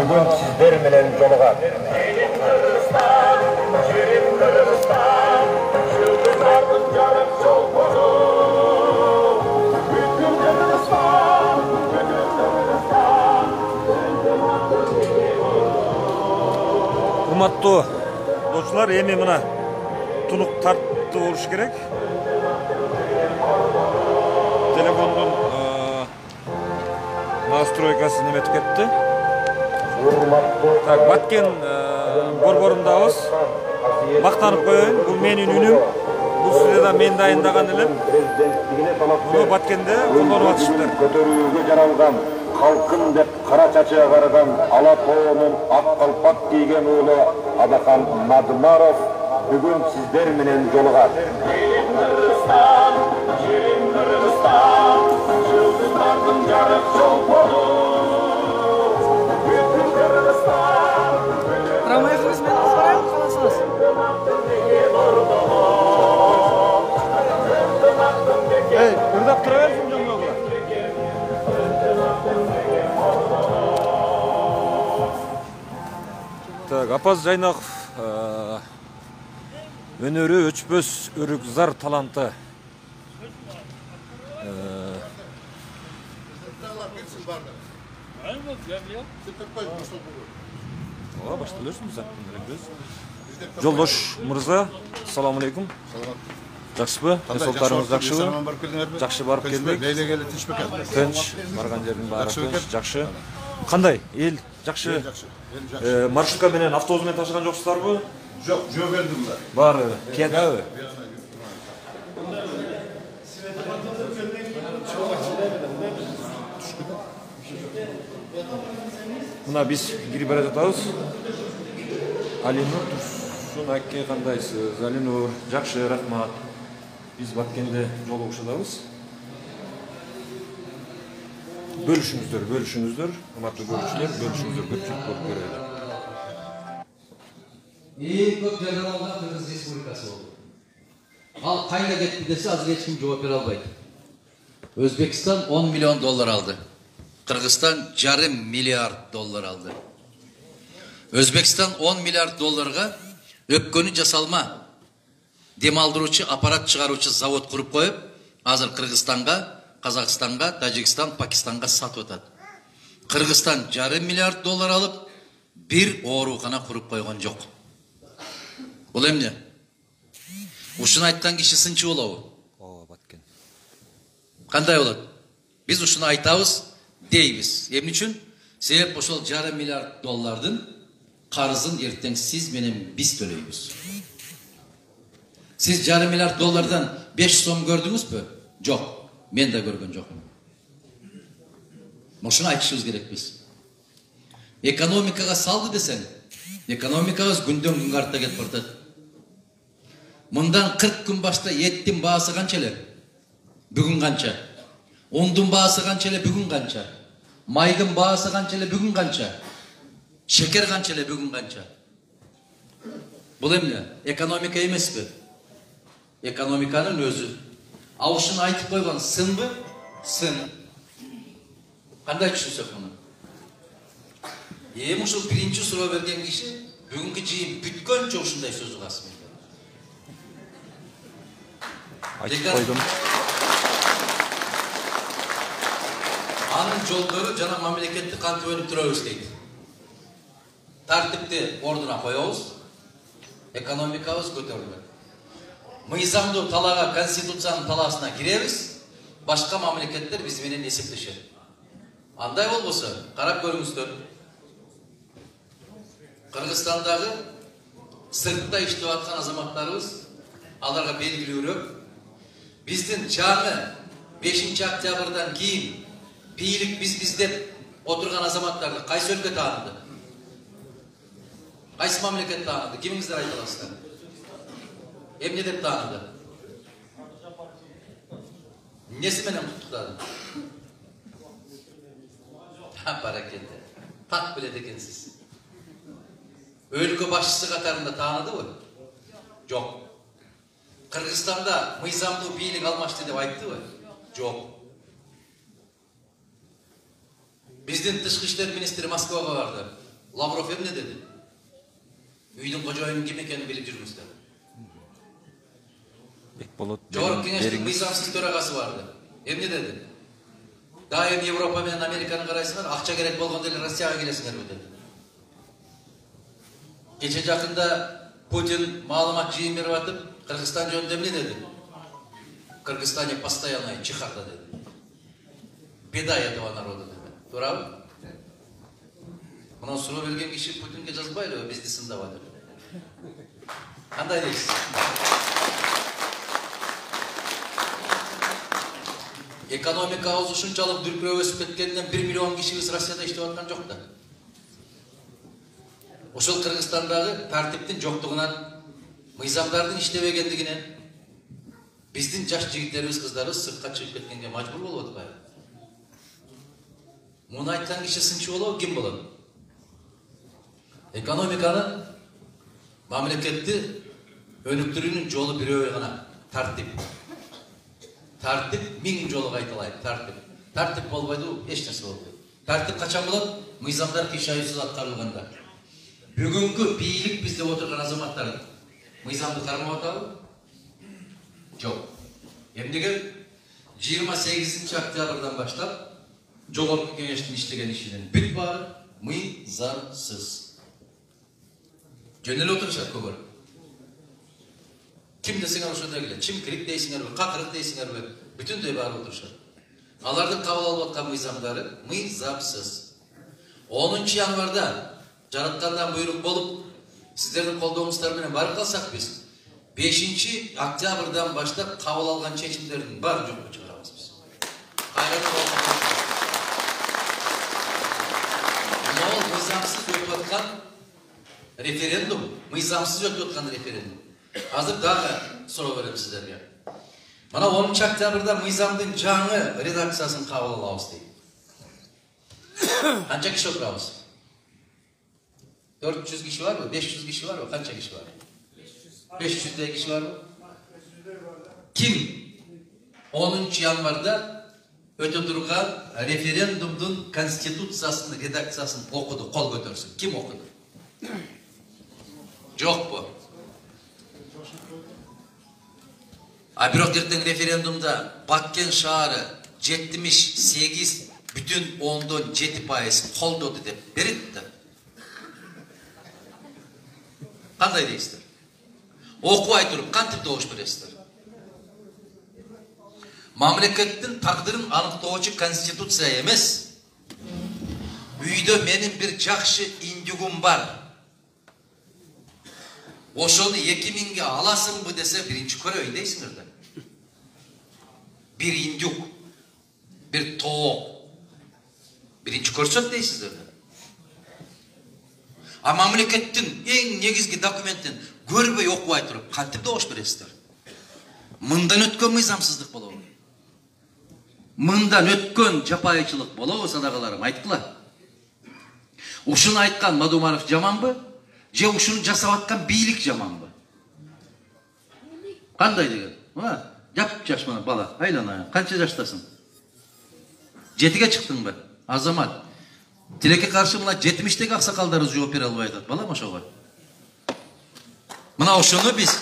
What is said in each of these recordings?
Bugün sizler bilen jolugат. Урматтуу достор, эми мына тунук тартты болуш керек. Телефондун настройкасы неметип кетти. Так, Баткен борборundабыз. Мактанып коеюн, бул менин үнүм. Бул студияда мен дайындаган элем. Муну Баткенде колдонуп атышыптыр. Көтөрүүгө жаралган халкын деп кара чачыга караган ала тоонун ак калпак кийген уулу Адахан Мадмаров бүгүн сиздер менен жолугат. Ырдап тура берсин жолугат. Так, Апаз Жайнаков өнөрү өчпөс өрүк зар таланты. Жолдош мырза, assalomu alaykum. Жакшыбы? Денсаулыктарыңыз жакшыбы? Жакшы барып келдик. Тынч, барган жердин баары тынч, жакшы. Кандай? Эл жакшы. Маршрутка менен автобус менен ташыган жоксуздарбы? Жок, жөө келдим да. Баары киядабы? Мына биз кирип бара жатабыз. Алинур Турсун аке кандайсыз? Алинур, жакшы, рахмат. Биз Баткенде жолугушабыз. Бөлүшүңүздөр, урматтуу көрүүчүлөр, бөлүшүңүздөр, көпчүлүк болуп көрөйлү. Эң көп жараланган Кыргыз Республикасы болду. Ал кайда кетти десе, азыр эч ким жооп бере албайт. Өзбекстан 10 миллион доллар алды. Кыргызстан $0,5 миллиард доллар алды. Өзбекстан 10 миллиард долларга өпкөнү жасалма дем алдыруучу аппарат чыгаруучу завод куруп коюп, азыр Кыргызстанга, Казакстанга, Тажикстан, Пакистанга сатып атат. Кыргызстан $0,5 миллиард доллар алып, бир оорукана куруп койгон жок. Бул эмне? Ушуну айткан киши сынчы болобу? Ооба, Баткен. Кандай болот? Биз ушуну айтабыз, дейбиз. Эмне үчүн? Себеп ошол $0,5 миллиард доллардын карызын эртең сиз менен биз төлөйбүз. Сиз $0,5 миллиард доллардан 5 сом көрдүңүзбү? Жок. Мен да көргөн жокмун. Ошону айтышыбыз керек биз. Экономикага салды десең, экономикабыз күндөн күнгө артта кетип бартат. Мындан 40 күн башта еттин баасы канча эле? Бүгүн канча? Ундун баасы канча эле? Бүгүн канча? Майдын баасы канча эле? Бүгүн канча? Шекер канча эле? Бүгүн канча? Бул эмне? Экономика эмеспи? Экономиканын өзү. А ушуну айтып койгон сынбы? Сын. Кандай түшүнсөк муну? Эми ушул биринчи суроо берген киши бүгүнкү жыйын бүткөнчө ушундай сөз угасыз. Айтып койдум. Анын жолдору жана мамлекетти кантип өнүктүрөбүз дейт. Тартипти ордуна коебуз, экономикабыз көтөрүлөт. Мыйзамдуу талаага, конституциянын талаасына киребиз, башка мамлекеттер биз менен эсептешет. Андай болбосо, карап көрүңүздөр. Кыргызстандагы сыртта иштеп аткан азаматтарыбыз, аларга белгилүүрөөк, биздин жаңы 5 октябрдан кийин бийлик биз деп отурган азаматтарды кайсы өлкө тааныды? Кайсы мамлекет тааныды? Кимиңиздер айта аласыздар? Эмне деп тааныды? Эмнеси менен куттуктады? Баракелде. Так билет экенсиз. Өлкө башчысы катарында тааныдыбы? Жок. Кыргызстанда мыйзамдуу бийлик алмашты деп айттыбы? Жок. Биздин тышкы иштер министри Москвага барды. Lavrov emne dedi? Үйдің қожайынның кім екенін біліп жүрміз dedi. Жогорку кеңештин мыйзамсыз төрагасы барды. Эмне деди? Дайым Европа менен Американы карайсыңар, акча керек болгондо эле Россияга келесиңерби деди. Кече жакында Путин маалымат жыйын берип атып, Кыргызстан жөнүндө эмне деди? Кыргызстане постоянная чехарда деди. Беда этого народа деди. Туурабы? Мына суроо берген киши Путинге жазбайлыбы, бизди сындап атып. Кандай дейсиз? Экономикабыз ушунчалык дүркүрөп өсүп кеткенден 1 миллион кишибиз Россияда иштеп аткан жок да. Ошол Кыргызстандагы тартиптин жоктугунан, мыйзамдардын иштебегендигинен биздин жаш жигиттерибиз, кыздарыбыз сыртка чыгып кеткенге мажбур болуп атпайбы? Муну айткан киши сынчы болобу, ким болот? Экономиканы, мамлекетти өнүктүрүүнүн жолу бирөө гана тартип. Тартип 1000 жолу кайталайт, тартип. Тартип болбойду, эч нерсе болбойт. Тартип качан болот? Мыйзамдар кишайсыз аткарылганда. Бүгүнкү бийлик бизде отурган азаматтар мыйзамды кармап атабы? Жок. Эмнеге 28 октябрдан баштап жогорку кеңештин иштеген ишинин бүт баары мыйзамсыз. Жөн эле отурушат көбүрөөк. Ким десеңер ошондой келет. Чимкирик дейсиңерби, какырык дейсиңерби, бүтүндөй баары отурушат. Алардын кабыл алып аткан мыйзамдары мыйзамсыз. 10 январда жараткандан буйрук болуп, сиздердин колдооңуздар менен барып калсак биз 5 октябрдан баштап кабыл алган чечимдердин баарын жокко чыгарабыз биз. Мол мыйзамсыз өтүп аткан референдум, мыйзамсыз өтүп аткан референдум. Азыр дагы суроо берем сиздерге. Мына 10 октябрда мыйзамдын жаңы редакциясын кабыл алабыз дейт. Канча киши отурабыз? 400 киши барбы? 500 киши барбы? Канча киши бар? 500 киши барбы? Ким 10 январда өтө турган референдумдун конституциясынын редакциясын окуду, кол көтөрсүн? Ким окуду? Жокпу? А бирок эртең референдумда Баткен шаары 78 бүтүн 10,7% колдоду деп берет да. Кандай дейсиздер? Окубай туруп кантип добуш бересиздер? Мамлекеттин тагдырын аныктоочу конституция эмес. Үйдө менин бир жакшы индюгум бар. Ошону 2000'ge alasыңбы десе биринчи көрөйүн дейсиңер да. Bir индюк, bir тоок. Биринчи көрсөт дейсиздер да. А мамлекеттин эң негизги документин көрбөй окубай туруп кантип добуш бересиздер? Мындан өткөн мыйзамсыздык болобу? Мындан өткөн жапайычылык болобу, садакаларым, айткыла? Ушуну айткан Мадумаров жаманбы? Же ушуну жасап аткан бийлик жаманбы? Кандай деген? Жап жаш мына бала, айлана, канча жаштасың? 7-ге чыктыңбы? Азамат. Тилекке каршы мына 70-теги аксакалдарыбыз жооп бере албай атат, балам ошого. Мына ошону биз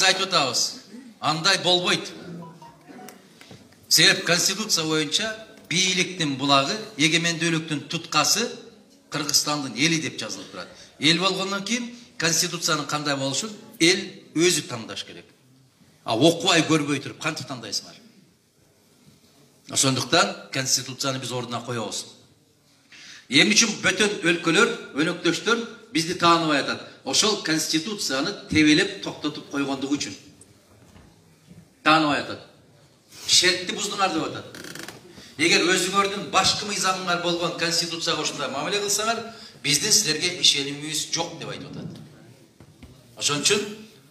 айтып атабыз. Андай болбойт. Себеп конституция боюнча бийликтин булагы, эгемендүүлүктүн туткасы Кыргызстандын эли деп жазылып турат. Эл болгондон кийин конституциянын кандай болушун эл өзү тандаш керек. А окубай көрбөй туруп кантип тандайсыңар? Ошондуктан конституцияны биз ордуна коебуз. Эмне үчүн бөтөн өлкөлөр, өнөктөштөр бизди тааныбай атат? Ошол конституцияны тебелеп токтотуп койгондугу үчүн тааныбай атат. Шертти буздуңар деп атат. Эгер өзүңөрдүн башкы мыйзамыңар болгон конституцияга ушундай мамиле кылсаңар, биздин силерге ишенимибиз жок деп айтып атат. Ошон үчүн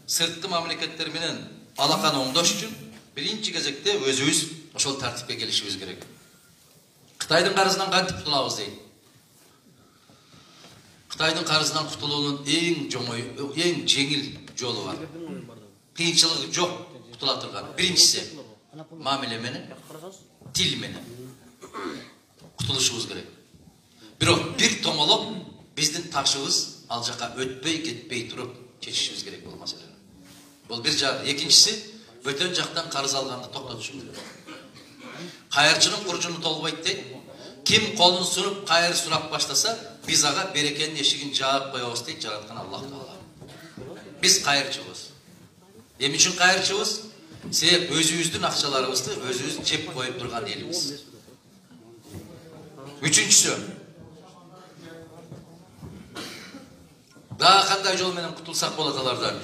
сырткы мамлекеттер менен алаканы оңдош үчүн биринчи кезекте өзүбүз ошол тартипке келишибиз керек. Кытайдын карызынан кантип кутулабыз дейт. Кытайдын карызынан кутулуунун эң жеңил жолу бар. Кыйынчылыгы жок кутула турган. Биринчиси мамиле менен, тил менен. кутулушубуз керек. Бирок бир томолоп биздин такшыбыз ал жака өтпөй кетпей туруп чечишибиз керек бул маселени. Бул бир жак. Экинчиси, бөтөн жактан карыз алганды токтотушубуз керек. Кайырчынын куржуну толбойт дейт. Ким колун сунуп кайыр сурап баштаса, биз ага берекенин эшигин жаап коебуз дейт жараткан Аллах Таала. Биз кайырчыбыз. Эмне үчүн кайырчыбыз? Себеп өзүбүздүн акчаларыбызды өзүбүз жеп коюп турган элибиз. Үчүнчүсү, дагы кандай жол менен кутулсак болот алардан?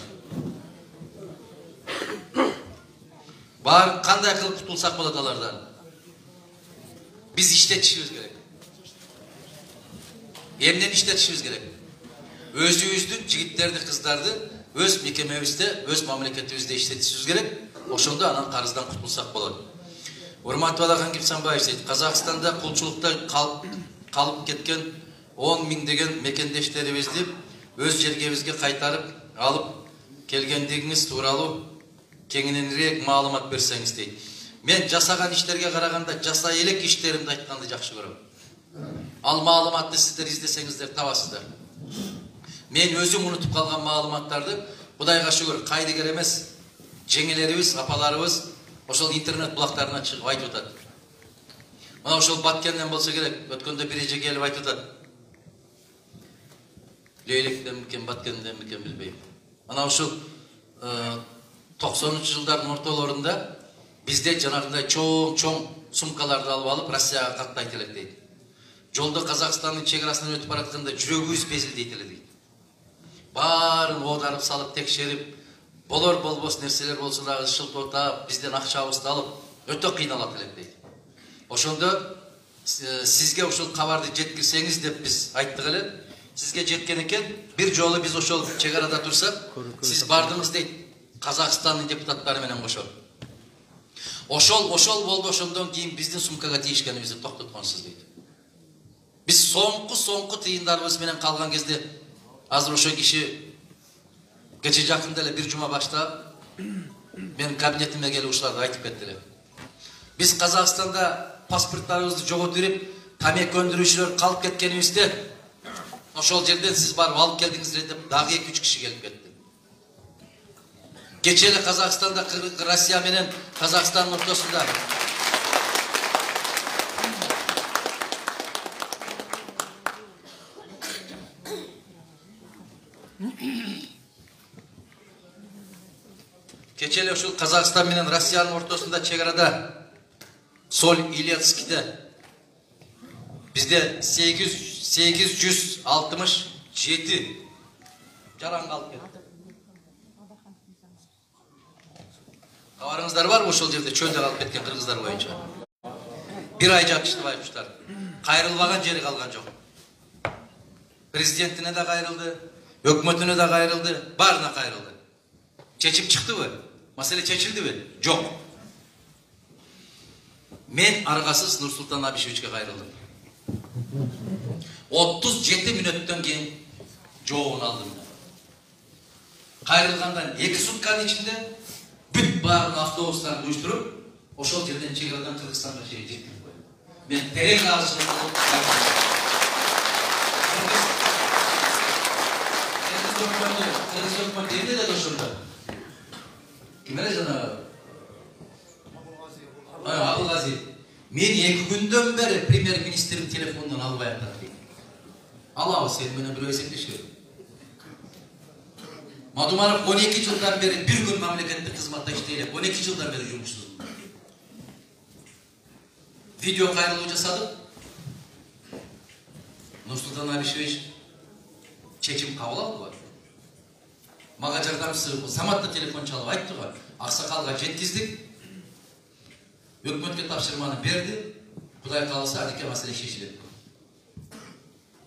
Бар кандай кылып кутулсак болот алардан? Биз иштетишибиз керек. Эмнени иштетишибиз керек? Өзүбүздүн жигиттерди, кыздарды өз мекемебизде, өз мамлекетибизде иштетишибиз керек. Ошондо анан карыздан кутулсак болот. Урматтуу Алахан Кипсанбаев дейт, Казакстанда кулчулукта калып кеткен 10 миңдеген мекендештерибизди өз жергебизге кайтарып алып келгендигиңиз тууралуу кеңинирээк маалымат берсеңиз дейт. Мен жасаган иштерге караганда жасай элек иштеримди айтканды жакшы көрөм. Ал маалыматты сиздер издесеңиздер табасыздар. Мен өзүм унутуп калган маалыматтарды Кудайга шүгүр кайдыгер эмес жеңелерибиз, апаларыбыз ошол интернет булактарына чыгып айтып атат. Мына ошол Баткенден болсо керек, өткөндө бир эже келип айтып атат. Лейлектен микен, Баткенден микен билбейм. Мына ошол 90-жылдардын ортолорунда бизде жанагындай чоң сумкаларды алып Россияга каттайт элек дейт. Жолдо Казакстандын чек-арасынан өтүп баратканда жүрөгүбүз безилдейт эле дейт. Баарын оодарып салып текшерип, болор болбос нерселер болсо дагы шылтоотап, бизден акчабызды алып, өтө кыйналат элек дейт. Ошондо сизге ошол кабарды жеткирсеңиз деп биз айттык эле. Сизге жеткен экен, бир жолу биз ошол чек-арада турсак, сиз бардыңыз дейт Казакстандын депутаттары менен кошо. Ошол болду, ошондон кийин биздин сумкага тийишкенибизди токтотконсуз дейт. Биз соңку тыйындарыбыз менен калган кезде азыр ошо киши кече жакында эле бир жума башта менин кабинетиме келип ушуларды айтып кетти эле. Биз Казакстанда паспорттарыбызды жоготуп берип, тамеки өндүрүүчүлөр калып кеткенибизде ошол жерден сиз барып алып келдиңиздер деп дагы 2-3 киши келип кетти. Кече эле Казакстанда Россия менен Казакстандын ортосунда Кече эле ушул Казакстан менен Россиянын ортосунда чек-арада Соль Илецкиде бизде 867 жаран калып кетти. Кабарыңыздар барбы ошол жерде чөлдө калып кеткен кыргыздар боюнча? Бир ай жатышты байкуштар. Кайрылбаган жери калган жок. Президентине да кайрылды, өкмөтүнө да кайрылды, баарына кайрылды. Чечип чыктыбы? Маселе чечилдиби? Жок. Мен аргасыз Нурсултан Абишевичке кайрылдым. 37 мүнөттөн кийин жообун алдым. Кайрылгандан 2 сутканын ичинде бүт баарын автобустарды уюштуруп, ошол жерден чек-арадан Кыргызстанга чейин жеткирип койдум. Мен терең агышып Кыргыз өкмөтү эмне деди ошондо? Ким эле жанагы? Абылгази. Мен 2 күндөн бери премьер-министрдин телефонунан албай атат дейт. Алабыз сен менен бирөө эсептешкен. Мадумаров 12 жылдан бери бир күн мамлекеттик кызматта иштейли. 12 жылдан бери жумушсуз. Видео кайрылуу жасадык. Нурсултан Абишевич чечим кабыл алдыбы? Мага жардамчысы Саматта телефон чалып айттыгы. Аксакалга жеткиздик. Өкмөткө тапшырманы берди. Кудай кааласа адике маселе чечилет.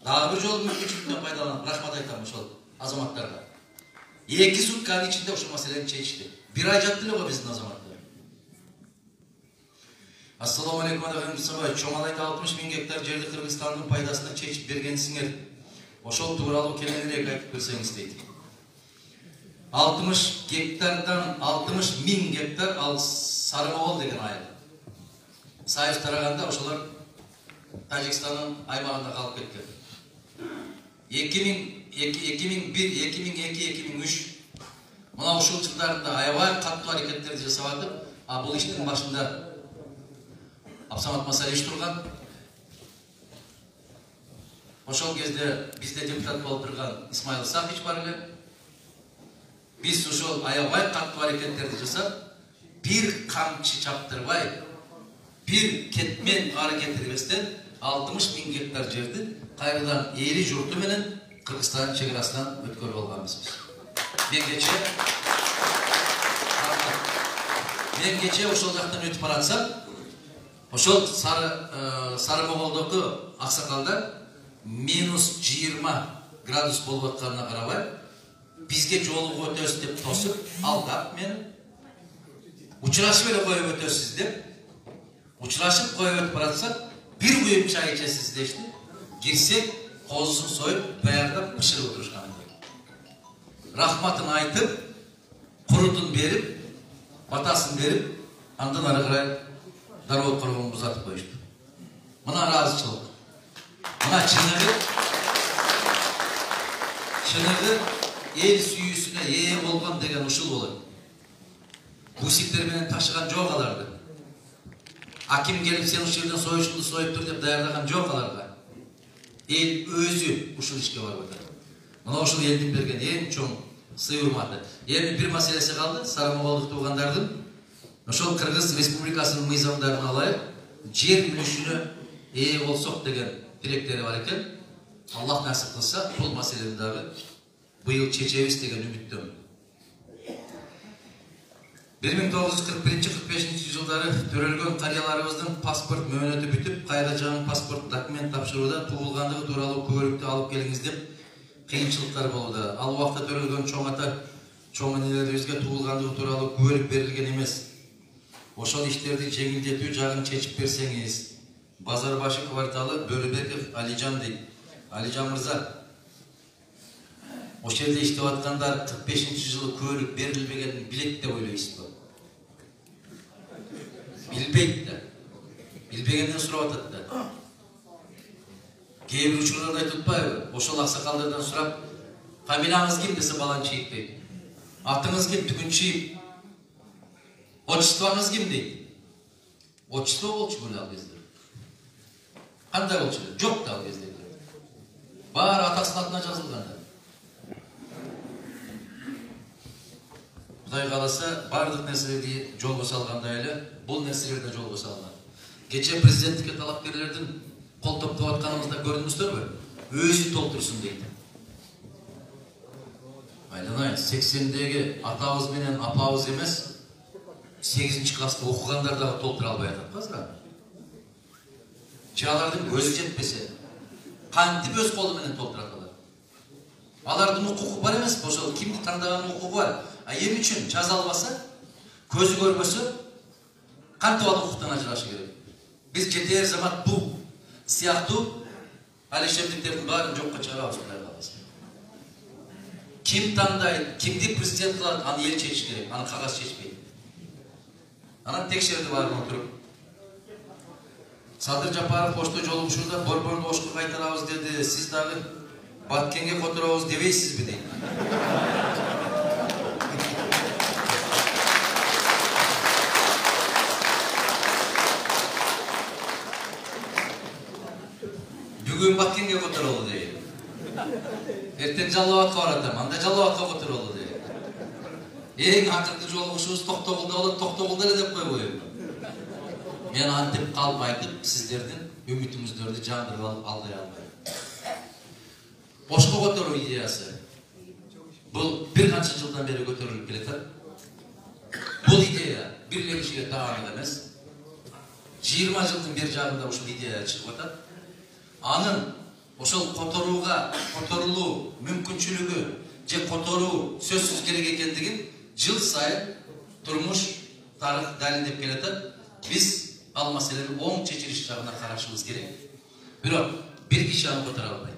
Дагы бир жолу мүмкүнчүлүктөн пайдаланып рахмат айтам ошол азаматтарга. 2 сутканын ичинде ошол маселени чечти. Бир ай жатты эле го биздин азаматтар. Ассаламу алейкум Алахан Кипсанбаев. Чоңалайда 60 000 гектар жерди Кыргызстандын пайдасына чечип бергенсиңер. Ошол тууралуу кеңирээк айтып берсеңиз дейт. 60 гектардан 60 000 гектар ал Сарымогол деген айыл. Сайыз тараганда ошолор Тажикстанның аймағында қалып кеткен. 2001, 2002, 2003 мына ушул жылдарында аябай каттуу аракеттерди жасап атып, бул иштин башында Абсамат Масалич турган. Ошол кезде бизде депутат болуп турган Исмаил Сахич бар эле. Биз ошол аябай каттуу аракеттерди жасап, бир камчы чаптырбай, бир кетмен ары кетирбестен 60 000 гектар жерди кайрадан эли журту менен Кыргызстан чекарасынан өткөрүп алганбыз. Мен кече ошол жактан өтүп баратсам, ошол Сарымоголдогу аксакалдар -20 градус болуп атканына карабай, бизге жолугуп өтөсүз деп тосуп, алдап мени учурашып эле коюп өтөсүз деп, учурашып коюп өтүп баратсак, бир күйүп чай ичесиз дешти. Кирсек, козусун союп, даярдап бышырып отурушкан. Рахматын айтып, курутун берип, батасын берип, андан ары карай дароо коргонун бузатып коюшту. Мына ыраазычылык. Мына чыныгы эл сүйүүсүнө ээ болгон деген ушул болот. Бусиктер менен ташыган жок аларды. Аким келип сен ушул жерден союшунду союп тур деп даярдаган жок аларга. Эл өзү ушул ишке барып атат. Мына ушул элдин берген эң чоң сый урматы. Эми бир маселеси калды, Сарымоголдук туугандардын ошол Кыргыз Республикасынын мыйзамдарын алайык, жер мүлүшүнө ээ болсок деген тилектери бар экен. Аллах насип кылса, бул маселени дагы быйыл чечебиз деген үмүттөмүн. 1941-45 жылдары төрөлгөн карыяларыбыздын паспорт мөөнөтү бүтүп, кайра жаңы паспорт документ тапшырууда туулгандыгы тууралуу күбөлүктү алып келиңиз деп кыйынчылыктар болууда. Ал убакта төрөлгөн чоң ата, чоң энелерибизге туулгандыгы тууралуу күбөлүк берилген эмес. Ошол иштерди жеңилдетүү жагын чечип берсеңиз. Базарбашы кварталы Бөлөбеков Алижан дейт. Алижан мырза, ошол жерде иштеп аткандар 45-жылы күбөлүк берилбегенин билет деп ойлойсузбу? Билбейт да. Билбегенден сурап атат да. Кээ бир учурларда айтып атпайбы? Ошол аксакалдардан сурап, фамилияңыз ким десе баланы чийиктейт. Атыңыз ким? Түгүн чийип. Отчествоңуз ким дейт? Отчество болчу беле ал кезде. Кандай болчу? Жок да ал кезде. Баары атасынын атына жазылган да. Кудай кааласа, бардык нерселерди жолго салгандай эле, бул нерселер да жолго салынат. Кече президенттикке талапкерлердин кол топтоп атканыбызда көрдүңүздөрбү? Өзү толтурсун дейт. Айланай, 80-деги атабыз менен апабыз эмес, 8-класста окугандар дагы толтура албай атат азыр. Чалардын көзү жетпесе, кантип өз колу менен толтурат алар? Алардын укугу бар эмес, ошол кимди тандаган укугу бар. Эми үчүн жаза албаса, көзү көрбөсө, кантип ал укуктан ажырашы керек? Биз жетер замат бул сыяктуу алишемдиктердин баарын жокко чыгарабыз, Кудай кааласа. Ким тандайт, кимди президент кылат, аны эл чечиш керек, аны кагаз чечпейт. Анан текшерди баарын отуруп. Садыр Жапаров почта жолугушууда борборду Ошко кайтарабыз деди. Сиз дагы Баткенге которобуз дебейсизби дейт. Бүгүн Баткенге которолу дейт. Эртең Жалал Абадка баратам, анда Жалал Абадка которолу дейт. Эң акыркы жолугушубуз Токтогулда болот, Токтогулда эле деп койбойбу. Мен антип калып айтып, сиздердин үмүтүңүздөрдү жандырып алдай албайм. Ошко которуу идеясы. Бул бир канча жылдан бери көтөрүлүп келатат. Бул идея бир эле кишиге таанык эмес. 20 жылдын бер жагында ушул идея чыгып атат. Анын ошол которулуу мүмкүнчүлүгү же которуу сөзсүз керек экендигин жыл сайын турмуш тарых далилдеп келатат. Биз ал маселени оң чечилиш жагына карашыбыз керек. Бирок бир киши аны которо албайт.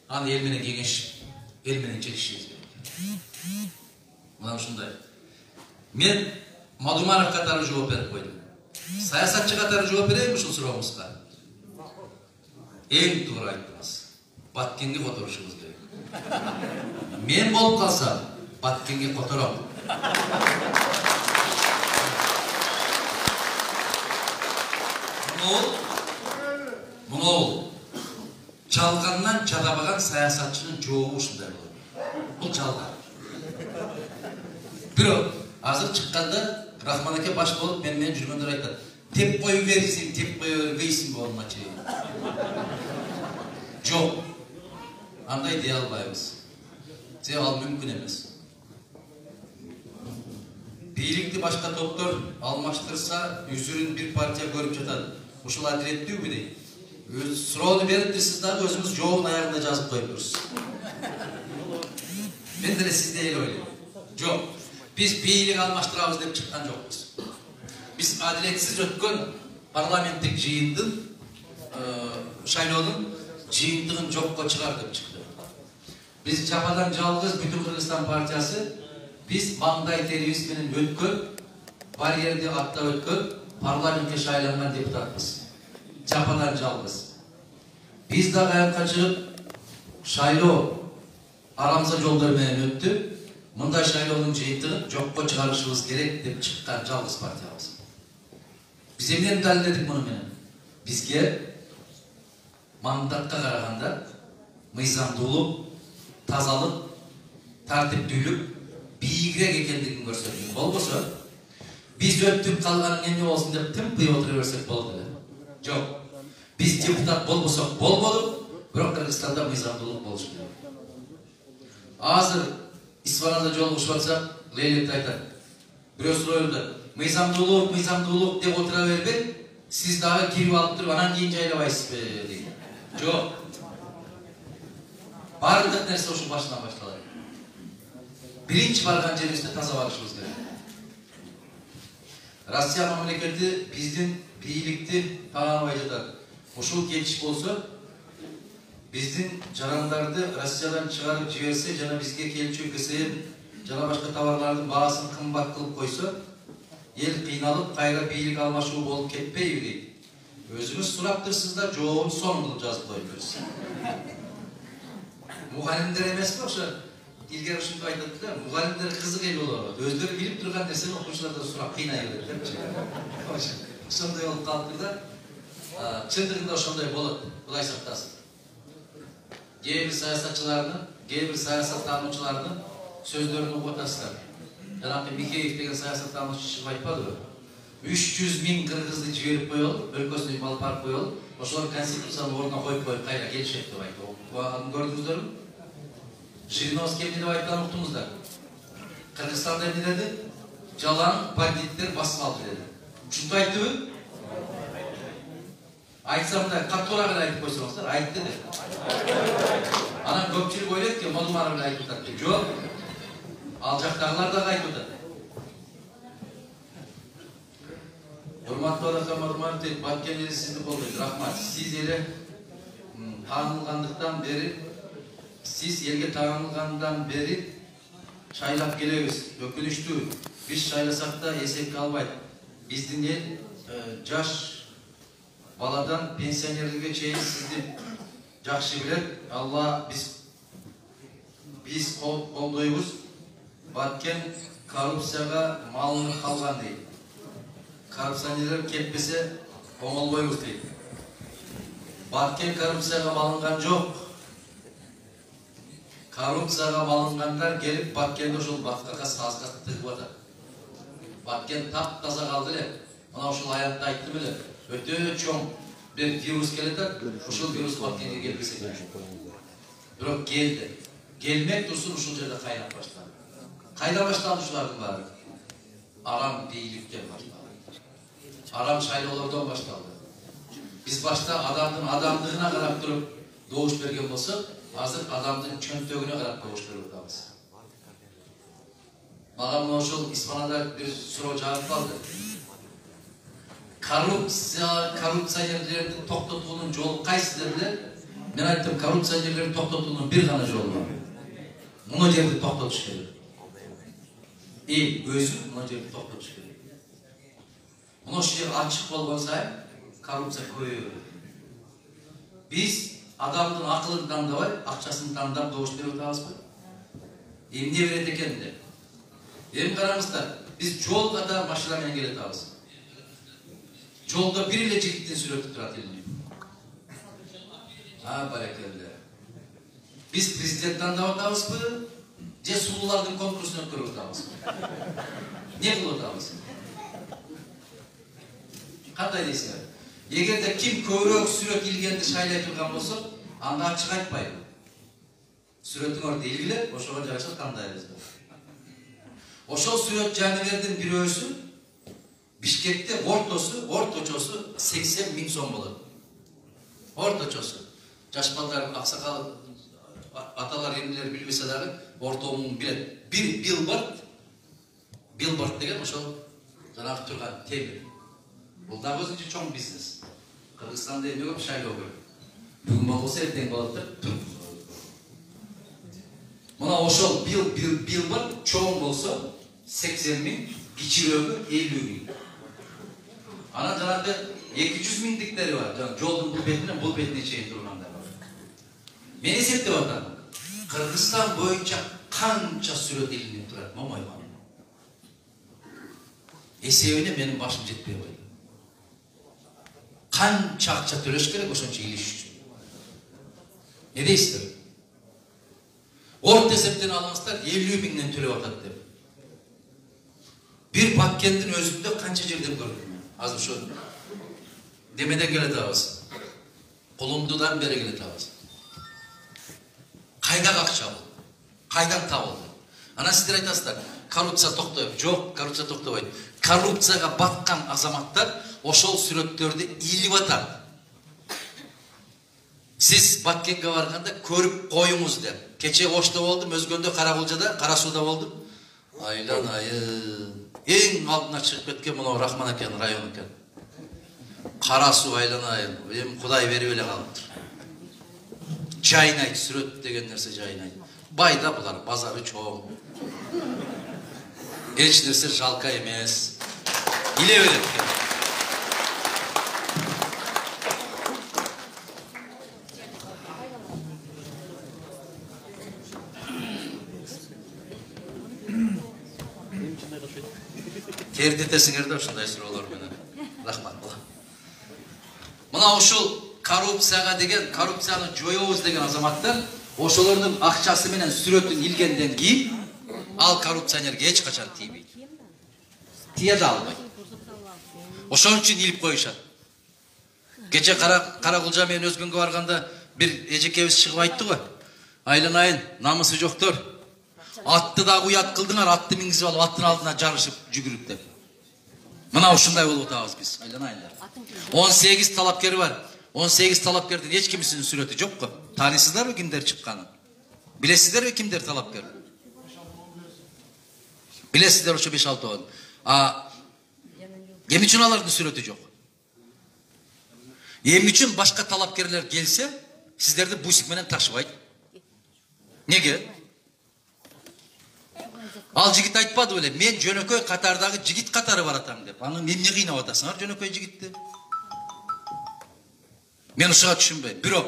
Аны эл менен кеңешип, эл менен чечишибиз керек. Мына ушундай. Мен Мадумаров катары жооп берип койдум. Саясатчы катары жооп берейинби ушул сурообузга? Эң туура айттыңыз. Баткенге которушубуз керек. Мен болуп калсам, Баткенге котором. Муну жалгандан чадабаган саясатчынын жообу ушундай болот. Бул жалган. Бирок азыр чыкканда Рахман аке баш болуп менен жүргөндөр айтат. Теп кой бербейсиң болма чейин. Жок. Андай дей албайбыз. Ал мүмкүн эмес. Бийликти башка топтор алмаштырса, үзүрүн бир партия көрүп жатат. Ушул адилеттүүбү дейт. Суроону берипти, сиз дагы өзүңүз жообун аягында жазып коюптурсуз. Мен деле сиздей эле ойлойм. Жок. Биз бийлик алмаштырабыз деп чыккан жокпуз. Биз адилетсиз өткөн парламенттик жыйындын шайлоонун жыйынтыгын жокко чыгар деп чыкты. Биз жападан жалгыз Бүтүн Кыргызстан партиясы биз маңдай терибиз менен өткөн, барьерди аттап өткөн парламентке шайланган депутатпыз. Жападан жалгыз. Биз дагы аякка чыгып шайлоо арамза жолдор менен өттү. Мындай шайлоонун жыйынтыгын жокко чыгарышыбыз керек деп чыккан жалгыз партиябыз. Биз эмнени далилдедик муну менен? Бизге мандатка караганда мыйзамдуулук, тазалык, тартиптүүлүк бийигирээк экендигин көрсөттүк. Болбосо биз өттүк калганын эмне болсун деп тымпый отура берсек болот эле. Жок. Биз депутат болбосок болбоду, бирок Кыргызстанда мыйзамдуулук болуш керек. Азыр Исфанада жолугушуп атсак, Лейликти айтат. Бирөө суройлду. Мыйзамдуулук деп отура бербей, сиз дагы кирип алып туруп, анан кийин жайлабайсызбы дейт. Жок. Бардык нерсе ушул башынан башталат. Биринчи барган жерибизде таза барышыбыз керек. Россия мамлекети биздин бийликти тааныбай жатат. Ушул кетиш болсо, биздин жарандарды Россиядан чыгарып жиберсе, жана бизге келчү КСМ жана башка товарлардын баасын кымбат кылып койсо, эл кыйналып, кайра бийлик алмашуу болуп кетпейби дейт. Өзүңүз сураптырсыздар, жообун сонун кылып жазып коюп берсиз. Мугалимдер эмеспи ошо? Илгери ушунтип айтат да, мугалимдер кызык эл болот. Өздөрү билип турган нерсени окуучулардан сурап кыйнай берет депчи. Ошондой болуп калыптыр да. Чындыгында ошондой болот. Кудай сактасын. Кээ бир саясатчылардын, кээ бир саясаттануучулардын сөздөрүн угуп атасыздар. Жанагы Микеев деген саясаттануучу чыгып айтпадыбы? 300 000 кыргызды жиберип коелу, өлкөсүнө алып барып коелу. Ошолор конституциянын ордуна коюп кайра келишет деп айтты. Аны көрдүңүздөрбү? Жириновский эмне деп айтканын уктуңуздар. Кыргызстанда эмне деди? Жалаң бандиттер басып алды деди. Ушунтип айттыбы? Айтсам да каттуураак эле айтып койсоңуздар, айтты деп. Анан көпчүлүк ойлойт ки, модумар эле айтып атат деп. Жок. Ал жактагылар дагы айтып атат. Урматтуу Адахан Мадумаров дейт, Баткен эли сизди колдойт. Рахмат. Сиз эле таанылгандыктан бери, сиз элге таанылгандан бери шайлап келебиз. Өкүнүчтүү. Биз шайласак да эсепке албайт. Биздин эл жаш баладан пенсионерлерге чейин сизди жакшы билет. Алла биз колдойбуз. Баткен коррупцияга малынып калган дейт. Коррупционерлер кетпесе оңолбойбуз дейт. Баткен коррупцияга малынган жок. Коррупцияга малынгандар келип Баткенди ушул баккага сазга тыгып атат. Баткен таптаза калды эле. Мына ушул аятта айттым эле. Өтө чоң бир вирус келет, ушул вирус Баткенге келбесе керек. Бирок келди. Келмек турсун ушул жерде кайнап баштады. Кайда башталды ушулардын баары? Арам бийликтен башталды. Арам шайлоолордон башталды. Биз башта адамдын адамдыгына карап туруп добуш берген болсок, азыр адамдын чөнтөгүнө карап добуш берип атабыз. Мага мына ушул Испанияда бир суроо жагып калды. Коррупционерлерди токтотуунун жолу кайсы дедилер? Мен айттым, коррупционерлерди токтотуунун бир гана жолу бар. Муну жерди токтотуш керек. Эл өзү муну жерди токтотуш керек. Мына жер ачык болгон сайын коррупция көбөйөт. Биз адамдын акылын тандабай, акчасын тандап добуш берип атабызбы? Эмне берет экен деп. Эми караңыздар, биз жолго да машина менен келе атабыз. Жолда бир эле жигиттин сүрөтү турат эле. Баракелде. Биз президент тандап атабызбы? Же сулуулардын конкурсун өткөрүп атабызбы? Не кылып атабыз? Кандай дейсиңер? Эгерде ким көбүрөөк сүрөт илгенди шайлай турган болсо, анда ачык айтпайбы. Сүрөтүңөрдү илгиле, ошого жараша кандайбыз деп. Ошол сүрөт жаныбердин бирөөсү Бишкекте орточосу 80 000 сом болот. Орточосу. Жаш балдар, аксакал аталар эмнелер билбесе дагы ортомун билет. Бир билборд деген ошол жанагы турган темир. Бул да өзүнчө чоң бизнес. Кыргызстанда эме көп шайлоо көп. Бүгүн болбосо эртең болот деп туруп. Мына ошол билборд чоң болсо 80 000, кичирөөгө 50 000. Анан жанагы 200 000диктери бар. Жана жолдун бул бетинен бул бетине чейин тургандар бар. Мен эсептеп атам. Кыргызстан боюнча канча сүрөт илинип турат, момойгон. Эсебине менин башым жетпей койду. Канча акча төлөш керек ошончо илиш үчүн. Не дейсиздер? Орто эсептен алыңыздар 50 000ден төлөп атат деп. Бир Баккендин өзүндө канча жерден көрдүм мен. Азыр ошо демеден келе атабыз. Колумдудан бери келе атабыз. Кайда акча бул? Кайдан табылды? Анан сиздер айтасыздар, коррупция токтойт. Жок, коррупция токтобойт. Коррупцияга баткан азаматтар ошол сүрөттөрдү илип атат. Сиз Баккенге барганда көрүп коюңуз деп. Кече Ошто болдум, өзгөндө Каракулжада, Кара Сууда болдум. Айланайын. Эң алдына чыгып кеткен мына Рахман экен, район экен. Кара Суу айланайын. Эми Кудай берип эле калыптыр. Жайнайт, сүрөт деген нерсе жайнайт. Байда булар, базары чоң. Эч нерсе жалка эмес. Иле берет. Тердетесиңер да ушундай суроолор менен. Рахмат. Мына ушул коррупцияга деген, коррупцияны жоёбуз деген азаматтар ошолордун акчасы менен сүрөтүн илгенден кийин ал коррупционерге эч качан тийбейт. Тие да албайт. Ошон үчүн илип коюшат. Кече Каракулжа менен өзгөнгө барганда бир эжекебиз чыгып айтты го. Айланайын, намысы жоктор. Атты да уят кылдыңар, атты мингизип алып аттын алдына жарышып жүгүрүп деп. Мына ушундай болуп атабыз биз. Айланайындар. 18 талапкер бар. 18 талапкердин эч кимисинин сүрөтү жок го. Таанисыздарбы кимдер чыкканын? Билесиздерби кимдер талапкер? Билесиздер ошо 5-6. Эмне үчүн алардын сүрөтү жок? Эмне үчүн башка талапкерлер келсе, сиздерди бусик менен ташыбайт? Неге? Ал жигит айтпады беле, мен жөнөкөй катардагы жигит катары баратам деп. Аны эмне кыйнап атасыңар жөнөкөй жигитти? Мен ушуга түшүнбөйм. Бирок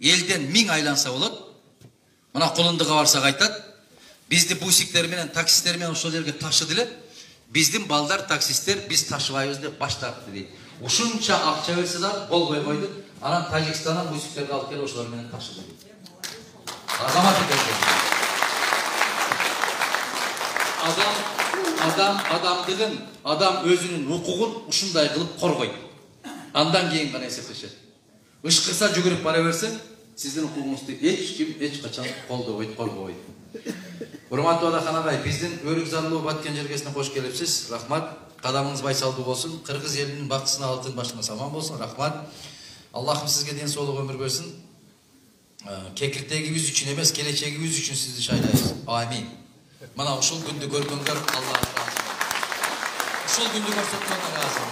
элден 1000 айланса болот. Мына Кулундуга барсак айтат, бизди бусиктер менен таксисттер менен ошол жерге ташыды эле. Биздин балдар таксисттер биз ташыбайбыз деп баш тартты дейт. Ушунча акча берсе да болбой койду. Анан Тажикстандан бусиктерди алып келип ошолор менен ташыды. Азамат экен. Адамдыгын, адам өзүнүн укугун ушундай кылып коргойт. Андан кийин гана эсептешет. Ышкырса жүгүрүп бара берсе, сиздин укугуңузду эч ким эч качан колдобойт, коргобойт. Урматтуу Адакан агай, биздин өрүк зарлуу Баткен жергесине кош келипсиз. Рахмат. Кадамыңыз байсалдуу болсун. Кыргыз элинин бактысына алтын башыңыз аман болсун. Рахмат. Аллахым сизге ден соолук өмүр берсин. Кекиртегибиз үчүн эмес, келечегибиз үчүн сизди шайлайбыз. Амин. Мына ушул күндү көргөнгө Аллах ыраазы. Ушул күндү көрсөткөнгө ыраазы.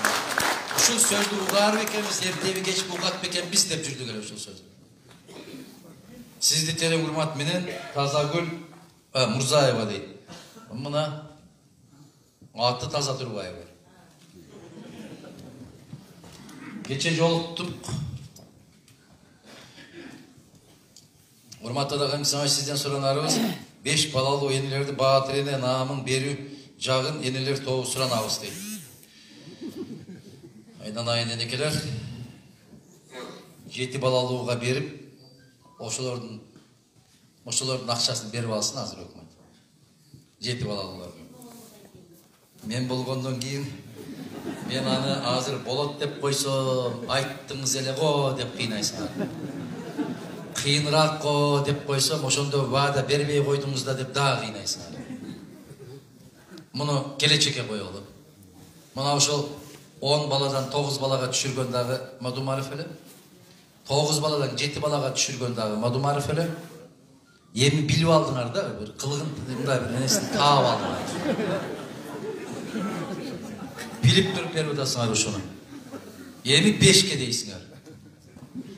Ушул сөздү угаар бекенбиз, эртеби кеч угат бекенбиз деп жүрдүк эле ушул сөздү. Сизди терең урмат менен Тазагүл Мурзаева дейт. Мына аты Таза Турбаева. Geçe joluktuk. Urmatlı Adakam Savaş sizden soranlarımız 5 balalı enilerdi Bahatırene namın beri jağın eniler toğu suran ağız değil. Aydan ayın enekeler 7 balalığıға berip oşolordun akçasını berip alsın hazır ökmet. 7 balalığılar. Men bolgondan keyin men аны hazır bolot dep koysam ayttыңыз эле го деп кыйнайсыңар. Кыйыныраак го деп койсом ошондо ваада бербей койдуңуз да деп дагы кыйнайсыңар. Муну келечекке коелу. Мына ошол 10 баладан 9 балага түшүргөн дагы Мадумаров эле. 9 баладан 7 балага түшүргөн дагы Мадумаров эле. Эми билип алдыңар да, бир кылыгын мындай бир нерсени таап алдыңар. Bilip durup berip atасыңар ошону. Эми 5ке дейсиңер.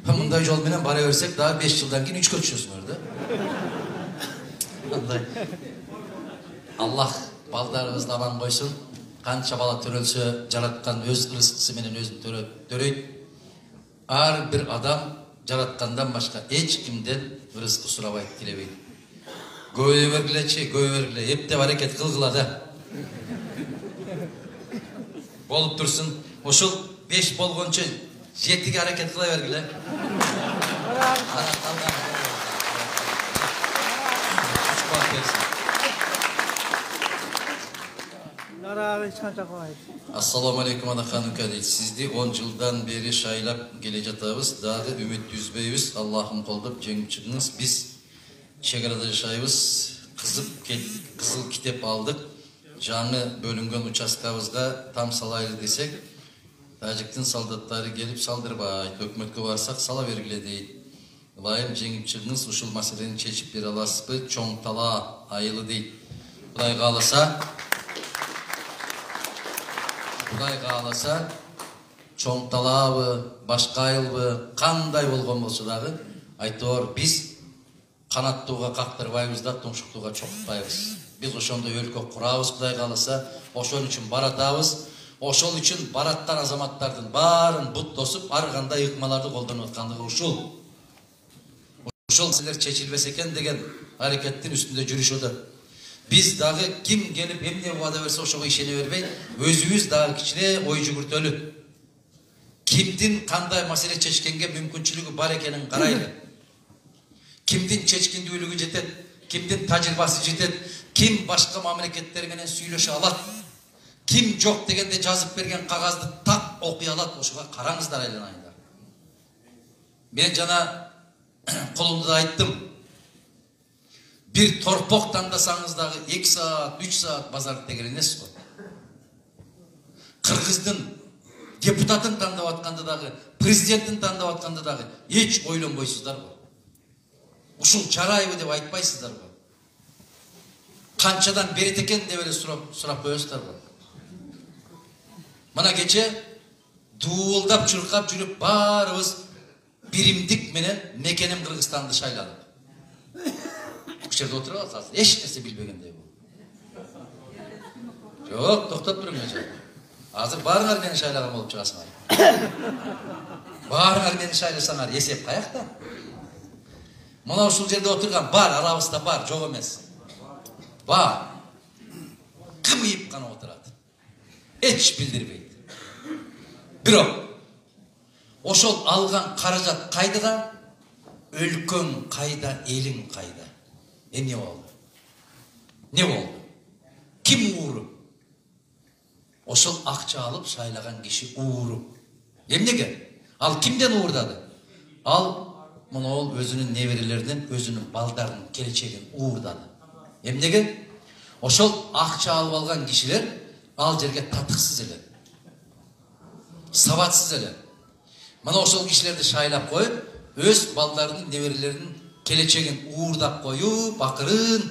Мындай жол менен бара берсек дагы 5 жылдан кийин 3кө түшөсүңөр да. Мындай. Аллах балдарыбызды аман койсун. Канча бала төрөлсө жараткан өз рызкысы менен өзүн төрөйт. Ар бир адам жараткандан башка эч кимден рызкы сурабайт, тилебейт. Көбөйө бергилечи, көбөйө бергиле. Эптеп аракет кылгыла да. Болуп турсун. Ошол 5 болгончо 7ге аракет кыла бергиле. Assalamu alaikum Adakhanouka deydi. Sizdi 10 жылдан бери шайлап келе жатабыз. Дагы үмүт үзбөйбүз. Аллахым колдоп жеңип чыгыңыз. Биз чек-арада жашайбыз. Кызыл китеп алдык. Жаңы бөлүнгөн участкабызга там салайлы десек, Тажиктин солдаттары келип салдырбайт. Өкмөткө барсак сала бергиле дейт. Ылайым жеңип чыгыңыз, ушул маселени чечип бере аласызбы? Чоң тала айылы дейт. Кудай кааласа, чоң талабы, башка айылбы, кандай болгон болсо дагы, айтор биз канаттууга кактырбайбыз да, тумшуктууга чокутпайбыз. Biz ошондой өлкө курабыз, Кудай кааласа, ошон үчүн баратабыз. Ошол үчүн бараттан азаматтардын баарын бут тосуп, ар кандай ыкмаларды колдонуп аткандыгы ушул. Ошол маселелер чечилбес экен деген аракеттин үстүндө жүрүшөдө. Биз дагы ким келип эмне убада берсе ошого ишене бербей, өзүбүз дагы кичине ой жүгүртөлү. Кимдин кандай маселе чечкенге мүмкүнчүлүгү бар экенин карайлы. Кимдин чечкиндүүлүгү жетет, кимдин тажрыйбасы жетет, ким башка мамлекеттер менен сүйлөшө алат, ким жок дегенде жазып берген кагазды так окуй алат, ошого караңыздар айланайындар. Мен жана колумду да айттым. Bir torpok tandasаңыз дагы 2 saat, 3 saat базар тегер эмес го. Кыргыздын депутатын тандап атканда дагы, президенттин тандап атканда дагы эч ойлонбойсуздар го. Ушул жарайбы деп айтпайсыздар го. Канчадан берет экен деп эле сурап коесуздар го. Мына кече дуулдап чуркап жүрүп баарыбыз биримдик менен мекеним Кыргызстанды шайладык. Bu жерде отуруп атасыз, эч нерсе билбегендей бул. Жок, токтоп туруңар. Азыр баарыңар мени шайлаган болуп чыгасыңар. Баарыңар мени шайласаңар, эсеп каякта? Мына ушул жерде отурган бар, арабызда бар, жок эмес. Бар. Кымыйып гана отурат. Эч билдирбейт. Бирок ошол алган каражат кайда? Өлкөң кайда, элиң кайда? Эмне болду? Не болду? Ким ууру? Ошол акча алып шайлаган киши ууру. Эмнеге? Ал кимден уурдады? Ал мына ол өзүнүн неберелеринен, өзүнүн балдарынын келечегин уурдады. Эмнеге? Ошол акча алып алган кишилер ал жерге татыксыз эле, сабатсыз эле. Мына ошол кишилерди шайлап коюп, өз балдарынын неберелеринин келечегин уурдап коюп, акырын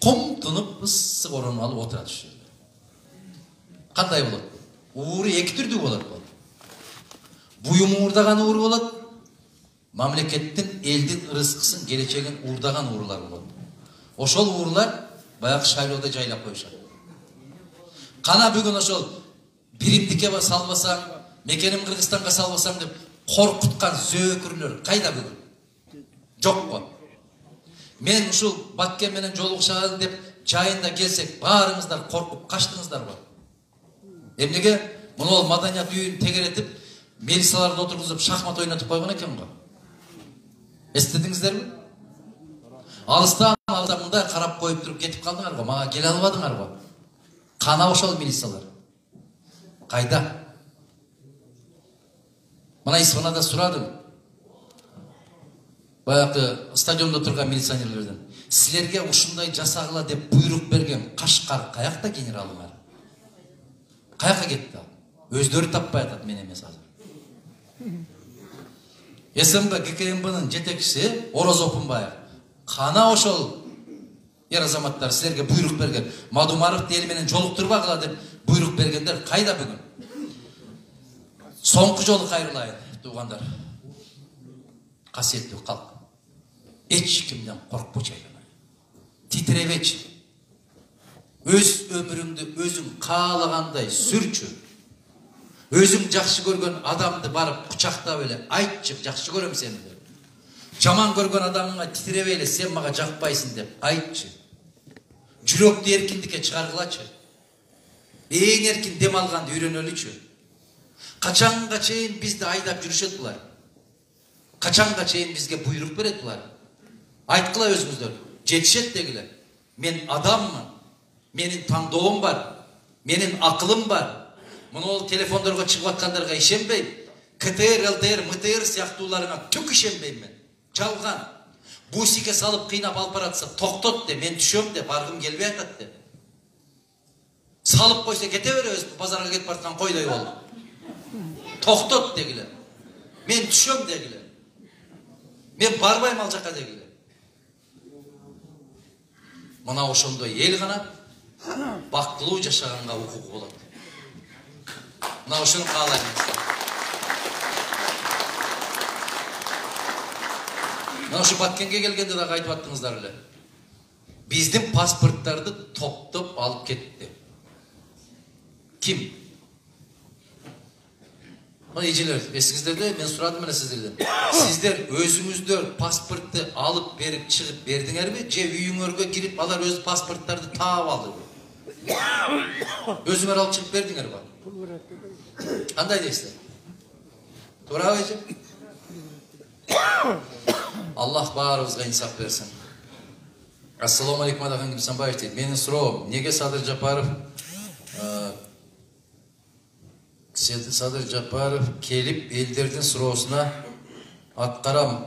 комтунуп ысык орун алып отурат ушул жерде. Кандай болот? Ууру эки түрдүү болот. Буюм уурдаган ууру болот. Мамлекеттин, элдин рызкысын, келечегин уурдаган уурулар болот. Ошол уурулар баягы шайлоодо жайлап коюшат. Кана бүгүн ошол биримдикке салбасаң, мекенім Қырғызстанға салбасам деп қорқытқан зөөкүрлөр қайда бүгін? Жоқ қой. Мен ушул Баткен менен жолугушалы деп жайында келсек, барыңыздар қорқып қаштыңыздар ғой. Эмнеге? Мұны ол маданият үйін тегеретіп, милицияларды отырғызып шахмат ойнатып қойған екен ғой. Естідіңіздер ме? Алыстан мындай қарап қойып тұрып кетіп қалдыңар ғой, маған келе албадыңар ғой. Қана ошол милициялар. Қайда? Мына Исфанада сұрадым. Баяғы стадионда тұрған милиционерлерден. Сілерге ушундай жасағыла деп бұйрық берген Қашқар қаяқта генералыңар? Қаяққа кетті? Өздері таппай атады, мен емес азыр. СМБ ГКМБ-нын жетекшісі Ораз Опынбаев. Қана ошол ер азаматтар сілерге бұйрық берген. Мадумаровты ел менен жолуктурбагыла деп бұйрық бергендер қайда бүгін? Соңғы жолы қайрылайын, туғандар. Қасиетті халық. Ешкімден қорықпашы айламай. Титребечі. Өз өміріңді өзің қалағандай сүрчү. Өзің жақсы көрген адамды барып құшақтап еле, айтчы, жақсы көрем сені деп. Жаман көрген адамыңа титребейле, сен маға жақпайсың деп, айтчы. Жүректі еркіндікке шығарғылачы. Ең еркін дем алғанды үйренелічі. Қачанға чейін бізді айдап жүрішет бұлар. Қачанға чейін бізге бұйрық берет бұлар. Айтқыла өзіңіздер, жетішет дегілер. Мен адаммын, менің таңдауым бар, менің ақылым бар. Мұны ол телефондарға шығып атқандарға ішенбейм. КТР, ЛТР, МТР сияқтуларына түк ішенбейм мен. Жалған. Бусике салып қинап алып баратса, тоқтот де, мен түшем де, барғым келбей атат де. Салып қойса кете бере өз базарға кетіп бартқан қойдай ол. Тоқтот дегілер. Мен түшем дегілер. Мен барбайым ал жаққа дегілер. Мына ошондой ел ғана бактылуу жашаганга укугу болот. Мына ошону каалаймыз. Мына ошо Баткенге келгенде дагы айтып аттыңыздар эле. Биздин паспорттарды топтоп алып кетти. Ким? Мына эжелер, эсиңиздерде мен сурадым эле сиздерден. Сиздер өзүңүздөр паспортты алып берип чыгып бердиңерби, же үйүңөргө кирип алар өз паспорттарды таап алдыбы? Өзүңөр алып чыгып бердиңерби? Кандай дейсиздер? Туурабы эже? Аллах баарыбызга инсаф берсин. Ассаламу алейкум Адахан Гимсанбаев дейт. Менин суроом, неге Садыр Жапаров келип элдердин суроосуна аткарам,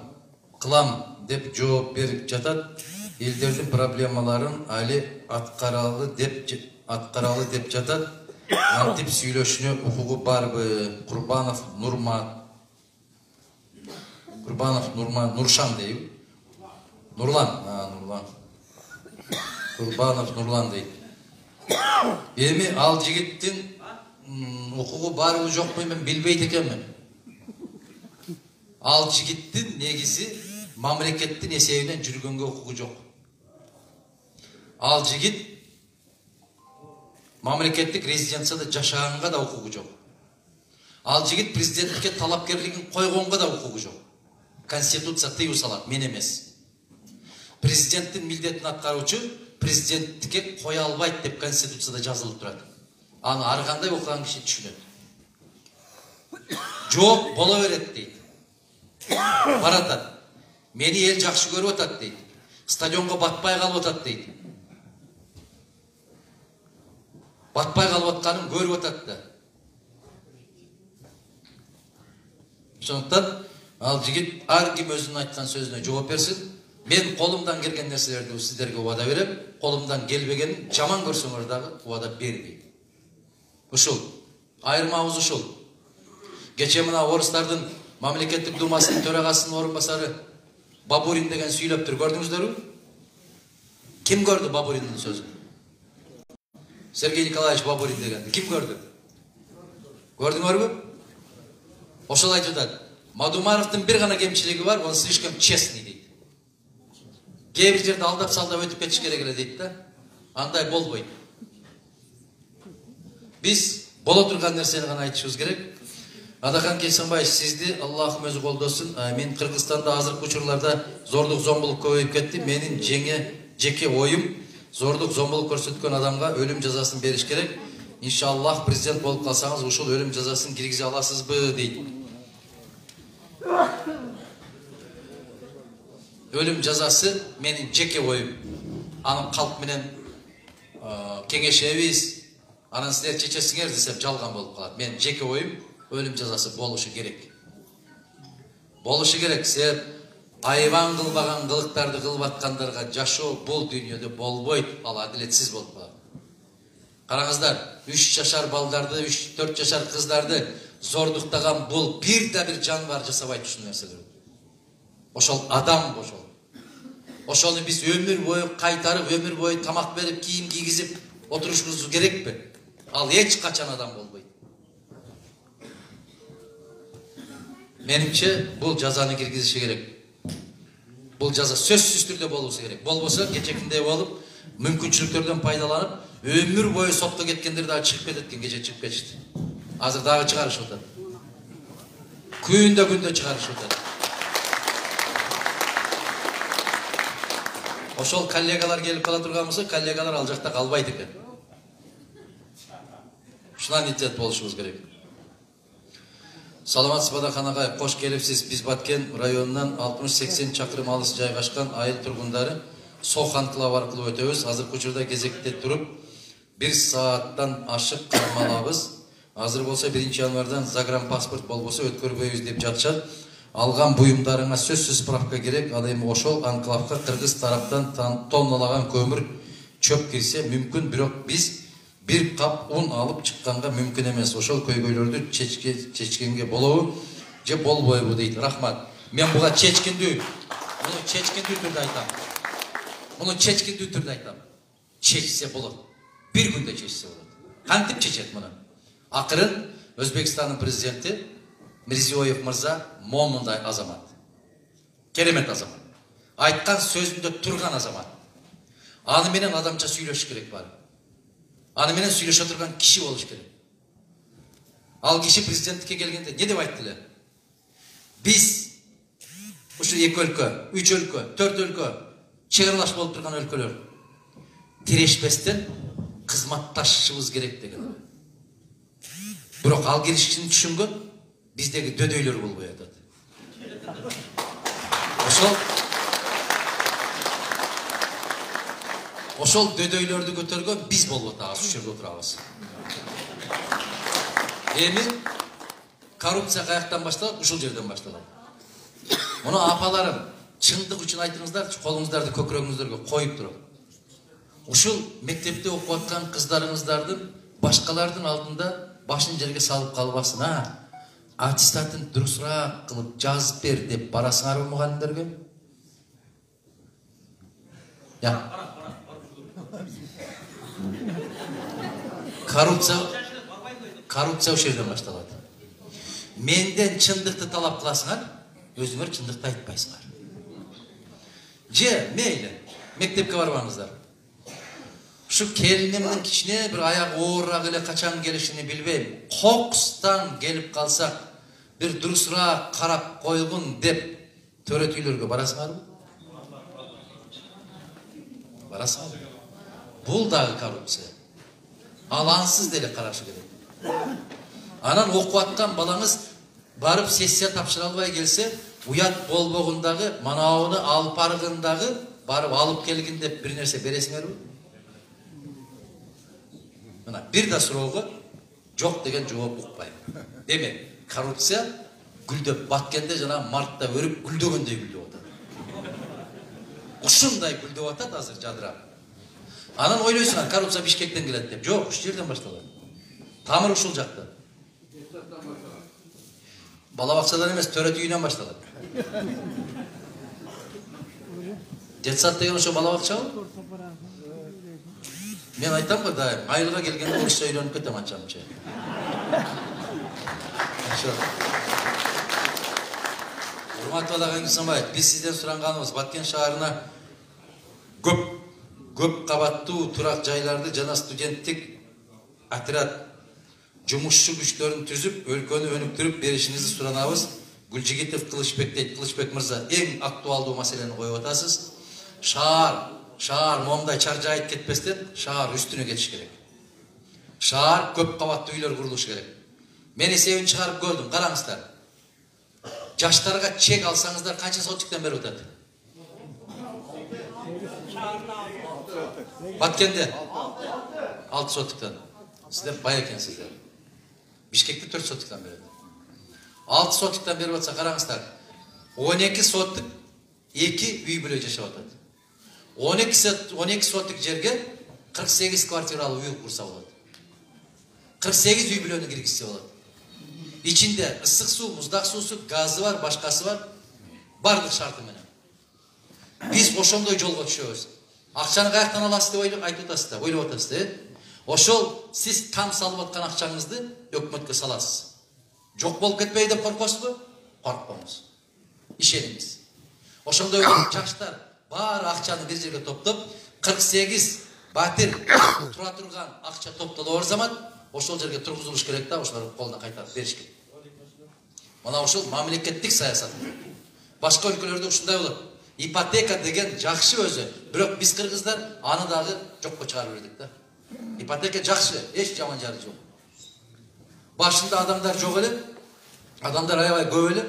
кылам деп жооп берип жатат, элдердин проблемаларын али аткаралы деп жатат, антип сүйлөшүнө укугу барбы? Курбанов Нуршан дейби? Нурлан. Курбанов Нурлан дейт. Эми ал жигиттин укугу барбы жокпу мен билбейт экенмин. Ал жигиттин негизи мамлекеттин эсебинен жүргөнгө укугу жок. Ал жигит мамлекеттик резиденцияда жашаганга да укугу жок. Ал жигит президенттикке талапкерлигин койгонго да укугу жок. Конституция тыюу салат, мен эмес. Президенттин милдетин аткаруучу президенттикке кое албайт деп конституцияда жазылып турат. Аны ар кандай окуган киши түшүнөт. Жооп боло берет дейт. Баратат. Мени эл жакшы көрүп атат дейт. Стадионго батпай калып атат дейт. Батпай калып атканын көрүп атат да. Ошондуктан ал жигит ар ким өзүнүн айткан сөзүнө жооп берсин. Мен колумдан келген нерселерди сиздерге убада берем. Колумдан келбегенин жаман көрсөңөр дагы убада бербейм. Ушул айырмабыз ушул. Кече мына орустардын мамлекеттик думасынын төрагасынын орун басары Бабурин деген сүйлөптүр, көрдүңүздөрбү? Ким көрдү Бабуриндин сөзүн? Сергей Николаевич Бабурин дегенди ким көрдү? Көрдүңөрбү? Ошол айтып атат. Мадумаровдун бир гана кемчилиги бар, он слишком честный дейт. Кээ бир жерде алдап салдап өтүп кетиш керек эле дейт да. Андай болбойт. Биз боло турган нерсени гана айтышыбыз керек. Адахан Кесенбаевич, сизди Аллахым өзү колдосун. Мен Кыргызстанда азыркы учурларда зордук зомбулук көбөйүп кетти. Менин жеке оюм зордук зомбулук көрсөткөн адамга өлүм жазасын бериш керек. Иншаллах президент болуп калсаңыз ушул өлүм жазасын киргизе аласызбы дейт. Өлүм жазасы менин жеке оюм. Анын калк менен кеңешебиз, анан силер чечесиңер десем жалган болуп калат. Мен жеке оюм өлүм жазасы болушу керек. Болушу керек. Себеп айбан кылбаган кылыктарды кылып аткандарга жашоо бул дүйнөдө болбойт. Ал адилетсиз болуп калат. Караңыздар, 3 жашар балдарды, 3-4 жашар кыздарды зордуктаган бул бир жан бар жасабайт ушул нерселер. Ошол адам ошол. Ошону биз өмүр бою кайтарып, өмүр бою тамак берип, кийим кийгизип отурушубуз керекпи? Ал эч качан адам болбойт. Менимче бул жазаны киргизиши керек. Бул жаза сөзсүз түрдө болушу керек. Болбосо кечекиндей болуп, мүмкүнчүлүктөрдөн пайдаланып, өмүр бою сотко кеткендер дагы чыгып кетет экен, кече чыгып кетишти. Азыр дагы чыгарышып атат. Күндө чыгарышып атат. Ошол коллегалар келип кала турган болсо, коллегалар ал жакта калбайт экен. Ушунан итет болушубуз керек. Саламатсыз Адахан агай, кош келипсиз. Биз Баткен районунан 60-80 чакырым алыс жайгашкан айыл тургундары Сох анклавы аркылуу өтөбүз. Азыркы учурда кезекте туруп 1 сааттан ашык кармалабыз. Азыр болсо 1-январдан загранпаспорт болбосо өткөрбөйбүз деп жатышат. Алган буюмдарыңа сөзсүз справка керек. Ал эми ошол анклавга кыргыз тараптан тонналаган көмүр, чөп кирсе мүмкүн, бирок биз bir kap un alıp çıkkanга mümkün emес. Ошол көйгөйлөрдү чечкенге болобу же болбойбу дейт. Рахмат. Мен буга чечкиндүү түрдө айтам. Муну чечкиндүү түрдө айтам. Чечсе болот. Bir күндө чечсе болот. Кантип чечет муну? Акырын Өзбекстандын президенти Мирзиёев мырза момундай азамат. Керемет азамат. Айткан сөзүндө турган азамат. Аны менен адамча сүйлөшүш керек бар. Аны менен сүйлөшө турган киши болуш керек. Ал киши президенттикке келгенде не деп айтты эле? Биз ушу 2 өлкө, 3 өлкө, 4 өлкө чыгарылаш болуп турган өлкөлөр тирешпестен кызматташышыбыз керек деген. Бирок ал киришин түшүнгөн биздеги дөдөйлөр болбой атат. Ошол дөдөйлөрдү көтөргөн биз болуп атабыз, ушул жерде отурабыз. Эми коррупция каяктан башталат? Ушул жерден башталат. Муну апаларым, чындык үчүн айтыңыздарчы, колуңуздарды көкүрөгүңүздөргө коюп туруп. Ушул мектепте окуп аткан кыздарыңыздардын башкалардын алдында башын жерге салып калбасын, аттестатын дурусураак кылып жазып бер деп барасыңарбы мугалимдерге? Коррупция ошол жерден башталат. Менден чындыкты талап кыласыңар, өзүңөр чындыкты айтпайсыңар. Же мейли, мектепке барбаңыздар. Şu келинimдин кичине bir аяк оорураак эле качан келишини билбейм. Кокустан келип калсак, bir дурусураак карап койгун деп төрөтүйлөргө барасыңарбы? Барасыңар. Бул дагы коррупция. Ал ансыз деле карашы керек. Анан окуп аткан балаңыз барып сессия тапшыра албай келсе, уят болбогундагы, манауны алып баргындагы барып алып келгин деп бир нерсе бересиңерби? Мына бир да суроого жок деген жооп укпайм. Демек, коррупция гүлдөп баткенде жана мартта өрүп гүлдөгөндөй гүлдөп атат. Ушундай гүлдөп атат азыр жадырап. Анан ойлойсуңар, коррупция Бишкектен келет деп. Жок, ушул жерден башталат. Тамыр ушул жакта. Бала бакчадан эмес, төрөт үйүнөн башталат. Детсад деген ошо бала бакчабы? Мен айтам го дайым, айылга келгенде бул киши өйлөнүп кетем анча-мынча. Урматтуу Адахан Кесенбаев, биз сизден суранганыбыз Баткен шаарына көп кабаттуу турак жайларды жана студенттик отряд жумушчу күчлөрүн түзүп, өлкөнү өнүктүрүп беришиңизди суранабыз. Гүлжигитов Кылычбек дейт. Кылычбек мырза, эң актуалдуу маселени коюп атасыз. Шаар момундай чаржайып кетпестен, шаар үстүнө кетиш керек. Шаар көп кабаттуу үйлөр курулуш керек. Мен эсебин чыгарып көрдүм, караңыздар. Жаштарга чек алсаңыздар канча сотиктен берип атат? Баткенде 6 сотиктен. Сиздер бай экенсиздер. Бишкекте 4 сотиктен берет. 6 сотиктен берип атса караңыздар. 12 сотик 2 үй бүлө жашап атат. 12 сотик жерге 48 квартиралуу үй курса болот. 48 үй бүлөнү киргизсе болот. İçinde ысык суу, муздак суусу, газы бар, башкасы бар. Бардык шарты менен. Биз ошондой жолго түшөбүз. Акчаны каяктан аласыз деп айтып атасыздар, ойлоп атасыздар. Ошол сиз там салып аткан акчаңызды өкмөткө саласыз. Жок болуп кетпейди деп коркосузбу? Коркпоңуз. Ишениңиз. Ошондой жаштар баары акчаны бир жерге топтоп, 48 батир тура турган акча топтоло барзамат, ошол жерге тургузулуш керек да, ошолордун колуна кайтарып бериш керек. Мына ошол мамлекеттик саясат. Башка өлкөлөрдө ушундай болот. Ипотека деген жакшы өзү, бирок биз кыргыздар аны дагы жокко чыгарып бердик да. Ипотека жакшы, эч жаман жары жок. Башында адамдар жок эле, адамдар аябай көп эле,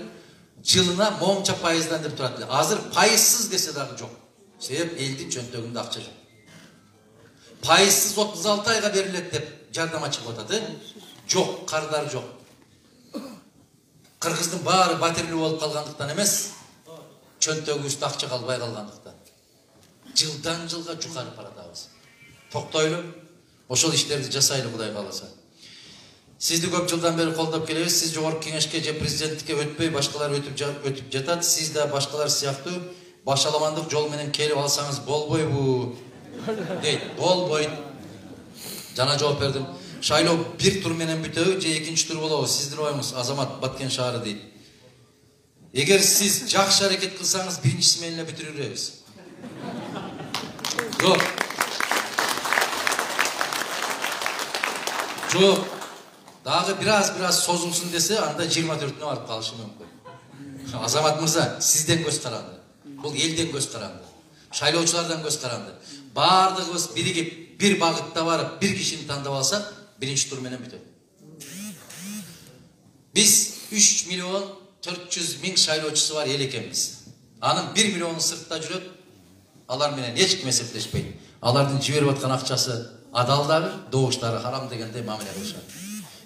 жылына момча пайыздан деп турат эле. Азыр пайызсыз десе дагы жок. Себеп элдин чөнтөгүндө акча жок. Пайызсыз 36 айга берилет деп жардама чыгып атат, жок, кардар жок. Кыргыздын баары батирлүү болуп калгандыктан эмес, чөнтөгүбүздө акча калбай калгандыктан. Жылдан жылга жукарып баратабыз. Токтойлу, ошол иштерди жасайлы Кудай кааласа. Сизди көп жылдан бери колдоп келебиз. Сиз жогорку кеңешке же президенттикке өтпөй, башкалар өтүп жатат. Сиз да башкалар сыяктуу башаламандык жол менен келип алсаңыз болбойбу? Дейт, болбойт. Жана жооп бердим. Шайлоо бир тур менен бүтөбү же экинчи тур болобу? Сиздин оюңуз, Азамат Баткен шаары дейт. Эгер сиз жакшы аракет кылсаңыз, биринчиси менен эле бүтүрүп беребиз. Жок. Дагы бираз созулсун десе, анда 24-үнө барып калышы мүмкүн. Азамат мырза, сизден көз каранды. Бул элден көз каранды. Шайлоочулардан көз каранды. Бардыгыбыз биригип, бир багытта барып, бир кишини тандап алсак, биринчи тур менен бүтөт. Биз 3 миллион 400 миң шайлоочусу бар эл экенбиз. Анын 1 миллиону сыртта жүрөт. Алар менен эч ким эсептешпейт. Алардын жиберип аткан акчасы адал дагы, добуштары харам дегендей мамиле кылышат.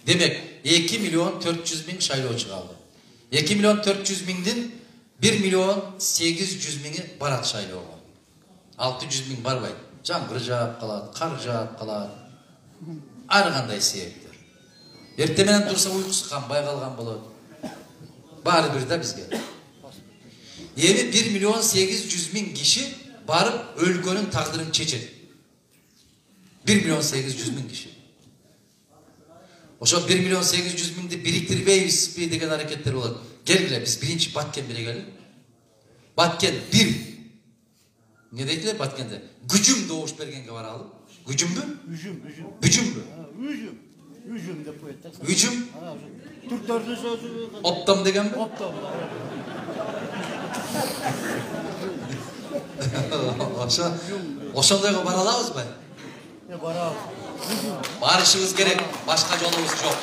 Демек, 2 миллион 400 миң шайлоочу калды. 2 миллион 400 миңдин 1 миллион 800 миңи барат шайлоого. 600 миң барбайт. Жаңгыр жаап калат, кар жаап калат. Ар кандай себептер. Эртең менен турса уйкусу канбай калган болот. Баары бир да бизге. Эми 1 миллион 800 миң киши барып өлкөнүн тагдырын чечет. 1 миллион 800 миң киши. Ошо 1 миллион 800 миңди бириктирбейбизби деген аракеттер болот. Келгиле, биз биринчи Баткен биригели. Баткен бир. Не дейтилер Баткенде? Күчүм добуш бергенге баралы. Күчүмбү? Күчүмбү? Үжüm деп коет. Күчүм? Türklerдің sözü. Оптом дегенби? Оптом. Ошондойго бара алабызбы? Барабыз. Барышыбыз керек, башка жолубуз жок.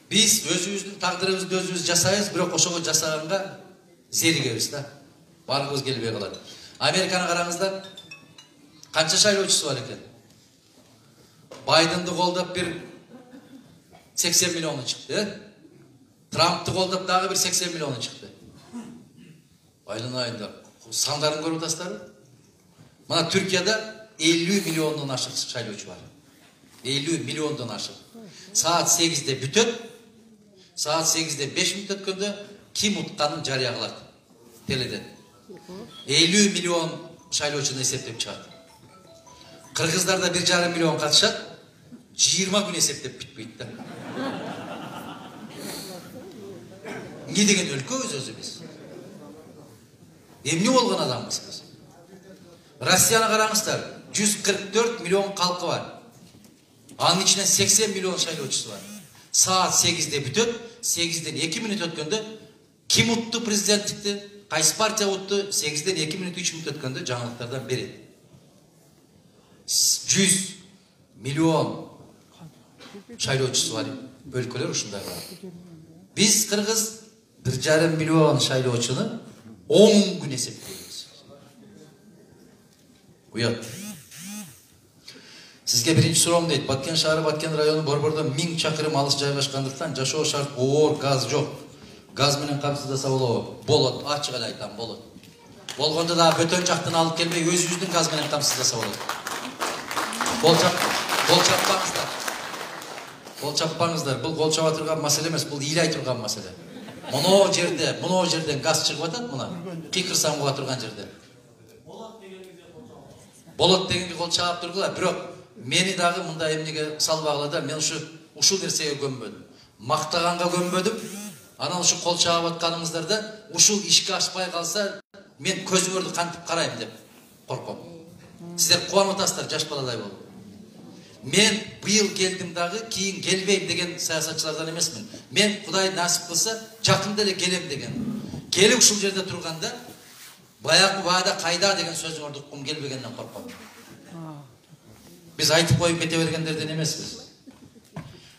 Биз өзүбүздүн тагдырыбызды өзүбүз жасайбыз, бирок ошого жасаганга зеригебиз да. Баргыбыз келбей калат. Американы караңыздар. Канча шайлоочусу бар экен? Байденди колдоп бир 80 миллиону чыкты. Трампты колдоп дагы бир 80 миллиону чыкты. Айланайында сандарын көрүп атасыздарбы? Мына Түркияда 50 миллиондон ашык шайлоочу бар. 50 миллиондон ашык. Saat 8'de бүтөт. Saat 8'de 5 мүнөт өткөндө ким утканын жарыя кылат теледен. 50 миллион шайлоочуну эсептеп чыгат. Кыргыздарда 1,5 миллион катышат. 20 күн эсептеп бүтпөйт да. Эмне деген өлкөбүз өзүбүз? Эмне болгон адамбыз биз? Россияны караңыздар. 144 milyon halkı var. Anın içinden 80 milyon sayılıyorçusu var. Saat 8'de bütöt, 8'den 2 minut ötkönde kim uttu prezidentlikti? Kaysi partiya uttu? 8'den 2 minut 3 minut ötkönde жаңылыктардан biri. 100 milyon şaylooçusu var. Өлкөлөр ушундай бар. Biz Kırgız 1,5 milyon şaylooçunu 10 gün esepleyiz. Uyat. Sizge birinci sorum deydi. Batken şahri, Batken rayonu Борбордон 1000 çakырым алыс жайгашкандыктан жашоо шарт оор, газ жок. Газ менен камсыздаса болот. Ачык эле айтам, болот. Болгондо да бөтөн жактан алып келбей өзүбүздүн газ менен камсыздаса болот. Кол чаппаңыздар. Бул кол чаба турган маселе эмес, бул ыйлай турган маселе. Муну жерден газ чыгып атат, мына. Кыйкырсаң була турган жерде. Болот дегенге кол чаап тургула, бирок мени дагы мындай эмнеге салбагыла, мен ушул нерсеге көмбөдүм. Мактаганга көмбөдүм. Анан ушу кол чаап атканыңыздарда ушул ишке ашпай калса, мен көзүңөрдү кантип карайм деп корком. Сиздер кубанып атасыздар жаш баладай болуп. Мен быйыл келдим дагы, кийин келбейм деген саясатчылардан эмесмин. Мен Кудай насип кылса, жакында эле келем деген. Келип ушул жерде турганда, баягы баада кайда деген сөзүңөрдү уккум келбегенден корком. Biz айтып коюп кете бергендерден эмеспиз.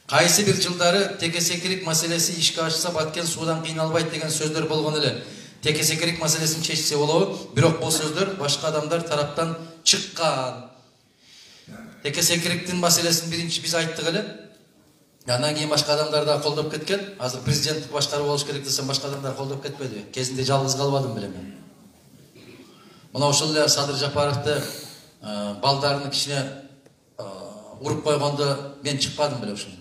Кайсы бир жылдары текесекирик маселеси ишке ашса Баткен суудан кыйналбайт деген сөздөр болгон эле. Текесекирик маселесин чечсе болобу, бирок бул сөздөр башка адамдар тараптан чыккан. Текесекириктин маселесин биринчи биз айттык эле. Андан кийин башка адамдар да колдоп кеткен. Азыр президенттик башкаруу болуш керек десем башка адамдар колдоп кетпеди. Кезинде жалгыз калбадым беле мен. Мына ошол эле Садыр Жапаровду балдарыны кичине уруп койгондо мен чыкпадым беле ушул.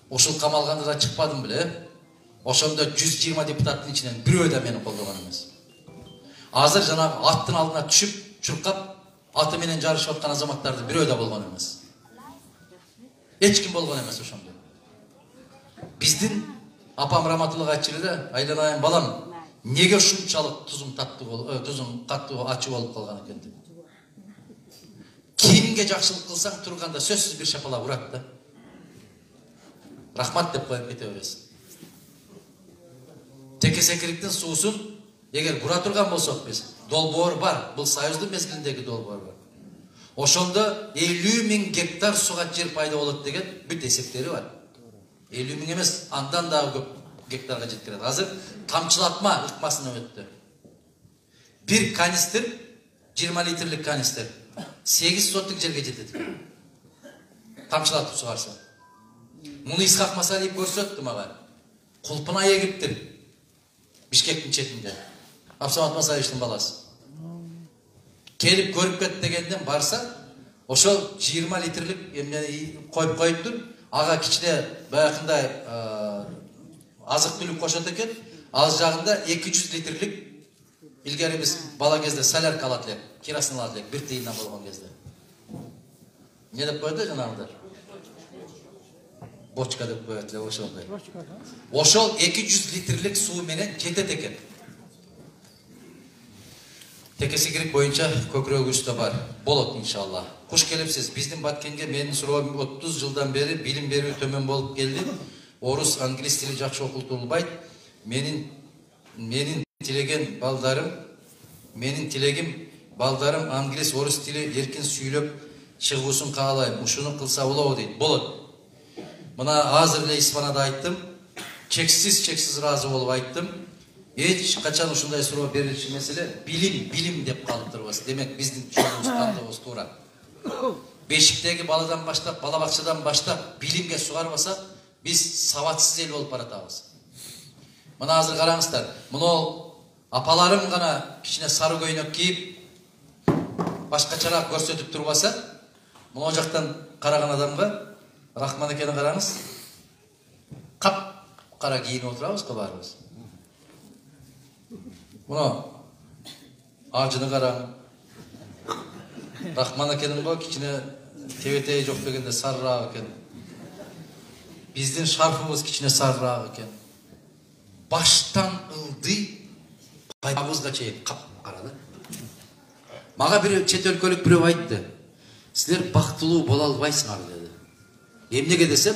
Ушул камалганда да чыкпадым беле. Ошондо 120 депутаттын ичинен бирөө да мени колдогон эмес. Азыр жанагы аттын алдына түшүп, чуркап, аты менен жарышып аткан азаматтарды бирөө да болгон эмес. Эч ким болгон эмес ошондо. Биздин апам Раматуллага айтчу эле, айланайын балам, неге ушунчалык тузум каттуу ачуу болуп калган экен деп. Кимге жакшылык кылсаң турганда сөзсүз бир шапалак урат да. Рахмат деп коюп кете бересиң. Текесекириктин суусун эгер бура турган болсок биз, долбоор бар, бул Союздун мезгилиндеги долбоор бар. Ошондо 50 000 гектар суга жер пайда болот деген бүт эсептери бар. 50 000 эмес, андан дагы көп гектарга жеткирет. Азыр тамчылатма ыкмасына өттү. Бир канистр, 20 литрлик канистр 8 соттук жерге жетет. Тамчылатып сугарса. Муну Исхак Масалиев көрсөттү мага. Кулпуна эгиптир. Бишкектин четинде. Абсамат Масаевичтин баласы. Келип көрүп кет дегенден барса, ошол 20 литрлик эмне коюп коюптур. Ага кичине баягындай азык түлүк кошот экен. Ал жагында 200 литрлик илгери биз бала кезде солярка алат элек, керосин алат элек, 1 тыйындан болгон кезде. Не деп коет жанагындар? Бочка деп коет эле ошондой. Ошол 200 литрлик суу менен жетет экен. Текесекирик боюнча көкүрөгүбүз да бар. Болот иншалла. Куш келипсиз. Биздин Баткенге менин суроом 30 жылдан бери билим берүү төмөн болуп келди. Орус, англис тили жакшы окутулбайт. Менин тилеген балдарым, англис, орус тили эркин сүйлөп чыгуусун каалайм. Ушуну кылса болобу дейт. Болот. Мына азыр эле испанада айттым. Чексиз ыраазы болуп айттым. Эч качан ушундай суроо берилиши маселе билим деп калып турбас. Демек биздин жолубуз тандообуз туура. Бешиктеги баладан баштап, бала бакчадан баштап билимге сугарбасак, биз сабатсыз эл болуп баратабыз. Мына азыр караңыздар. Муну апаларым гана кичине сары көйнөк кийип, башкачараак көрсөтүп турбаса, муну жактан караган адамга Рахман экени караңыз. Кап кара кийинип отурабыз го баарыбыз. Муну ажыны караң. Рахман экенин го кичине тебетеги жок дегенде сарыраак экен. Биздин шарфыбыз кичине сарыраак экен. Баштан ылдый пайабызга чейин кап карады. Мага бир чет өлкөлүк бирөө айтты. Силер бактылуу боло албайсыңар деди. Эмнеге десем,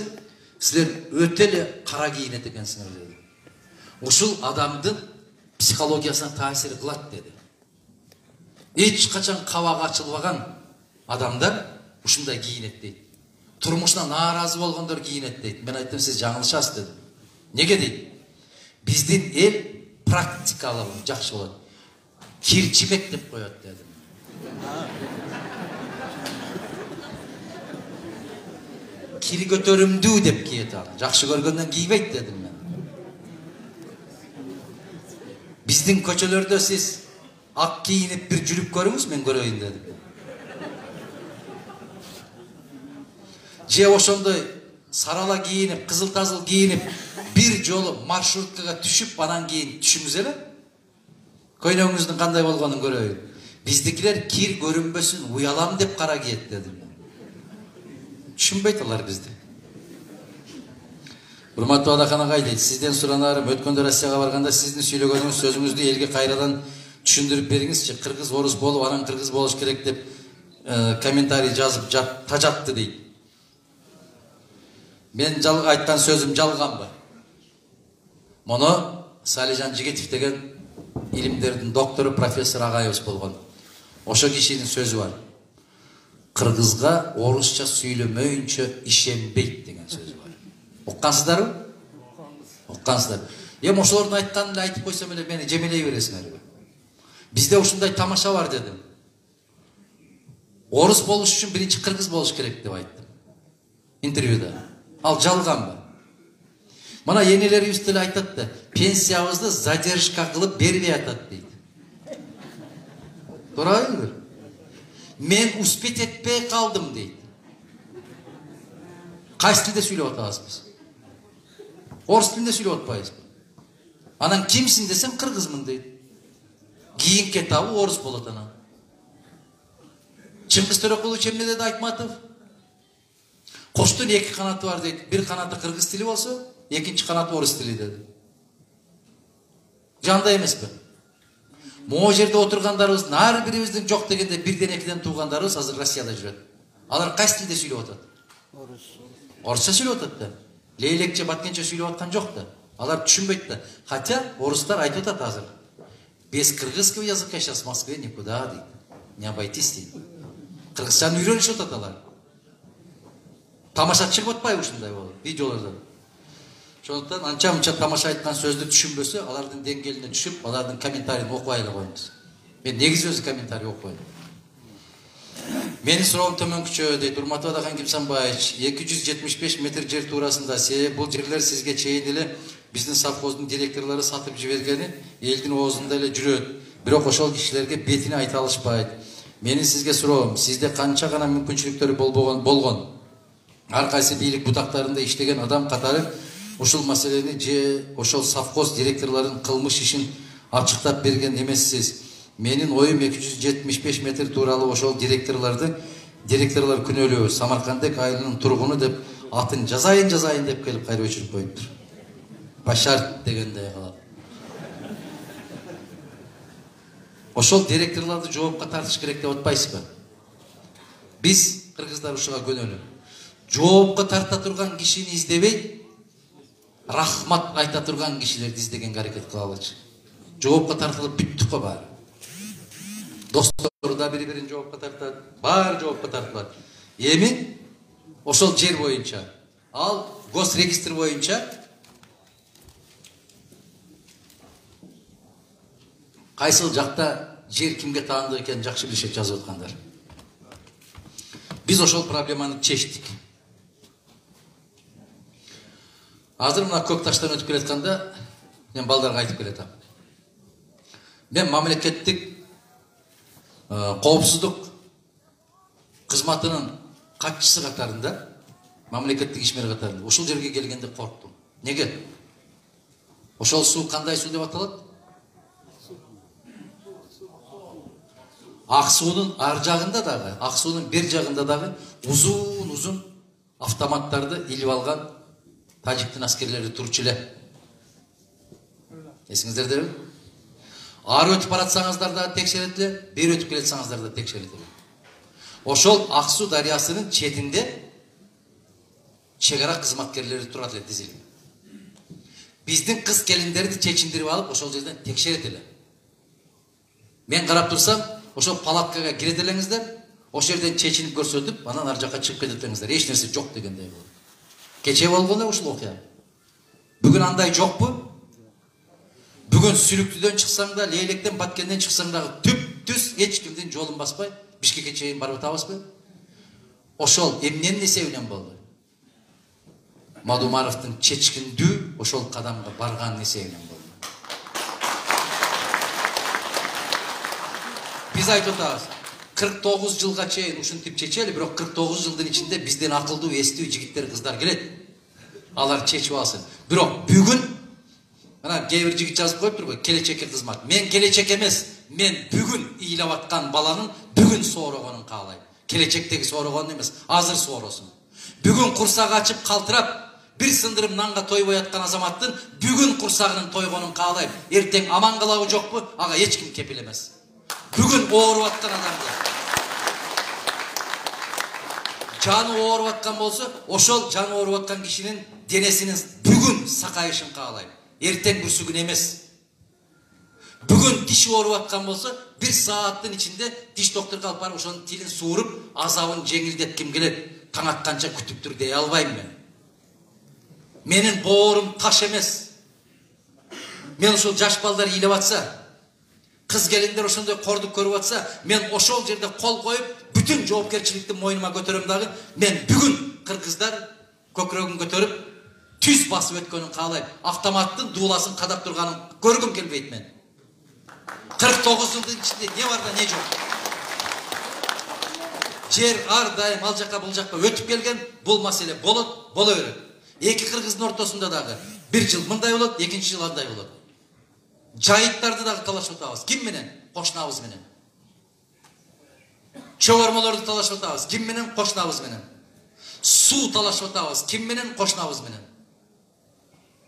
силер өтө эле кара кийинет экенсиңер деди. Ушул адамдын психологиясына таасир кылат деди. Эч качан кабагы ачылбаган адамдар ушундай кийинет дейт. Турмушуна нааразы болгондор кийинет дейт. Мен айттым, сиз жаңылышасыз дедим. Неге дейт? Биздин эл практикалуу жакшы болот. Кирчимек деп коет дедим. Кири көтөрүмдүү деп кийет аны. Жакшы көргөндөн кийбейт дедим мен. Биздин көчөлөрдө сиз ак кийинип бир жүрүп көрүңүз, мен көрөйүн дедим. Же ошондой сарала кийинип, кызыл тазыл кийинип, бир жолу маршруткага түшүп, анан кийин түшүңүз эле. Көйнөгүңүздүн кандай болгонун көрөйүн. Биздикилер кир көрүнбөсүн, уялам деп кара кийет дедим. Түшүнбөйт алар бизди. Урматтуу Адахан агай дейт, сизден суранарым, өткөндө Россияга барганда сиздин сүйлөгөнүңүз сөзүңүздү элге кайрадан түшүндүрүп бериңизчи. Кыргыз орус болуп, анан кыргыз болуш керек деп комментарий жазып тажатты дейт. Мен айткан сөзүм жалганбы? Мону Салижан Жигитов деген илимдердин доктору профессор агайыбыз болгон. Ошо кишинин сөзү бар. Кыргызга орусча сүйлөмөйүнчө ишенбейт деген сөзү бар. Уккансыздарбы? Уккансыздар. Эми ошолордун айтканын айтып койсом эле мени жемелей бересиңерби? Бизде ушундай тамаша бар дедим. Орус болуш үчүн биринчи кыргыз болуш керек деп айттым. Интервьюда. Ал жалганбы? Мына энелерибиз деле айтат да, пенсиябызды задержка кылып бербей атат дейт. Туурабы? Мен успеть этпей калдым дейт. Кайсы тилде сүйлөп атабыз? Орус тилинде сүйлөп атпайбызбы? Анан кимсиң десем, кыргызмын дейт. Кийинки этабы орус болот анан. Чыңгыз Төрөкулович эмне деди Айтматов? Коштун эки канаты бар дейт. Бир канаты кыргыз тили болсо, экинчи канаты орус тили деди. Жандай эмеспи? Могу жерде отургандарыбыздын ар бирибиздин жок дегенде бирден экиден туугандарыбыз азыр Россияда жүрөт. Алар кайсы тилде сүйлөп атат? Орусча сүйлөп атат да. Лейлекче, баткенче сүйлөп аткан жок да. Алар түшүнбөйт да. Хотя орустар айтып атат азыр. Без кыргызского языка сейчас в Москве никуда дейт. Не обойтись дейт. Кыргызчаны үйрөнүшүп атат алар. Тамаша чыгып атпайбы ушундай болуп видеолордон. Ошондуктан анча-мынча тамаша айткан сөздү түшүнбөсө, алардын деңгээлине түшүп, алардын комментарийин окубай эле коюңуз. Мен негизи өзү комментарий окубайм. Менин суроом төмөнкүчө дейт, урматтуу Адахан Кимсанбаевич, 275 метр жер туурасында бул жерлер сизге чейин эле биздин совхоздун директорлору сатып жибергени элдин оозунда эле жүрөт. Бирок ошол кишилерге бетине айта алышпайт. Менин сизге суроом, сизде канча гана мүмкүнчүлүктөр болгон? Ар кайсы бийлик бутактарында иштеген адам катары ушул маселени же ошол совхоз директорлорунун кылмыш ишин ачыктап берген эмессиз. Менин оюм 275 метр тууралуу ошол директорлор күнөөлүү. Самаркандек айылынын тургуну деп атын жазайын деп келип кайра өчүрүп коюптур. Башар дегендей калат. Ошол директорлорду жоопко тартыш керек деп атпайсызбы? Биз кыргыздар ушуга көнөлүү. Жоопко тарта турган кишини издебей, рахмат айта турган кишилерди издегенге аракет кылалычы. Жоопко тартылып бүттүк го баары. Достор да бири-бирин жоопко тартат, баары жоопко тартылат. Эми ошол жер боюнча, ал госрегистр боюнча кайсыл жакта жер кимге таандык экенин жакшы билишет жазып аткандар. Биз ошол проблеманы чечтик. Азыр мына көк таштан өтүп келатканда мен балдарга айтып келатам. Мен мамлекеттик коопсуздук кызматынын катчысы катарында, мамлекеттик ишмер катарында ушул жерге келгенде корктум. Неге? Ошол суу кандай суу деп аталат? Ак суунун ар жагында дагы, ак суунун бир жагында дагы узун автоматтарды илип алган тажиктин аскерлери турчу эле. Эсиңиздердеби? Ары өтүп баратсаңыздар да текшеретиле, бери өтүп келетсаңыздар да текшеретиле. Ошол Ак Суу дарыясынын четинде чегара кызматкерлери турат эле тизилип. Биздин кыз келиндерди чечиндирип алып, ошол жерден текшерет эле. Мен карап турсам, ошол палаткага кире элеңиздер, ошол жерден чечинип көрсөтүп, анан ар жакка чыгып кетет элеңиздер. Эч нерсе жок дегендей болот. Кече болгон эле ушул окуя. Бүгүн андай жокпу? Бүгүн Сүлүктүдөн чыксаң да, Лейлектен, Баткенден чыксаң дагы түп-түз эч кимдин жолун баспай, Бишкекке чейин барып атабызбы? Ошол эмненин эсебинен болду? Мадумаровдун чечкиндүү ошол кадамга барганын эсебинен болду. Биз айтып атабыз, 49 жылга чейин ушинтип чечели, бирок 49 жылдын ичинде бизден акылдуу, эстүү жигиттер, кыздар келет. Алар чечип алсын. Бирок бүгүн мына кээ бир жигит жазып коюптур го, келечекке кызмат. Мен келечек эмес, мен бүгүн ыйлап аткан баланын бүгүн соорогонун каалайм. Келечектеги соорогонун эмес, азыр сооросун. Бүгүн курсагы ачып калтырап, бир сындырым нанга тойбой аткан азаматтын бүгүн курсагынын тойгонун каалайм. Эртең аман калабы жокпу, ага эч ким кепил эмес. Бүгүн ооруп аткан адамды жаны ооруп аткан болсо, ошол жаны ооруп аткан кишинин денесинин бүгүн сакайышын каалайм. Эртең бүрсүгүн эмес. Бүгүн тиши ооруп аткан болсо, бир сааттын ичинде тиш докторго алып барып ошонун тилин сууруп, азабын жеңилдетким келет. Таң атканча күтүп тур дей албайм мен. Менин боорум таш эмес. Мен ошол жаш балдар ыйлап атса, кыз келиндер ошондой кордук көрүп атса, мен ошол жерде кол коюп, бүтүн жоопкерчиликти мойнума көтөрөм дагы, мен бүгүн кыргыздар көкүрөгүн көтөрүп, түз басып өткөнүн каалайм. Автоматтын дууласын кадап турганын көргүм келбейт мен. 49 жылдын ичинде не бар да не жок. Жер ар дайым ал жакка бул жакка өтүп келген, бул маселе болот, боло берет. Эки кыргыздын ортосунда дагы бир жыл мындай болот, экинчи жыл андай болот. Жайыттарды дагы талашып атабыз. Ким менен? Кошунабыз менен. Чөгөрмөлөрдү талашып атабыз. Ким менен? Кошунабыз менен. Суу талашып атабыз. Ким менен? Кошунабыз менен.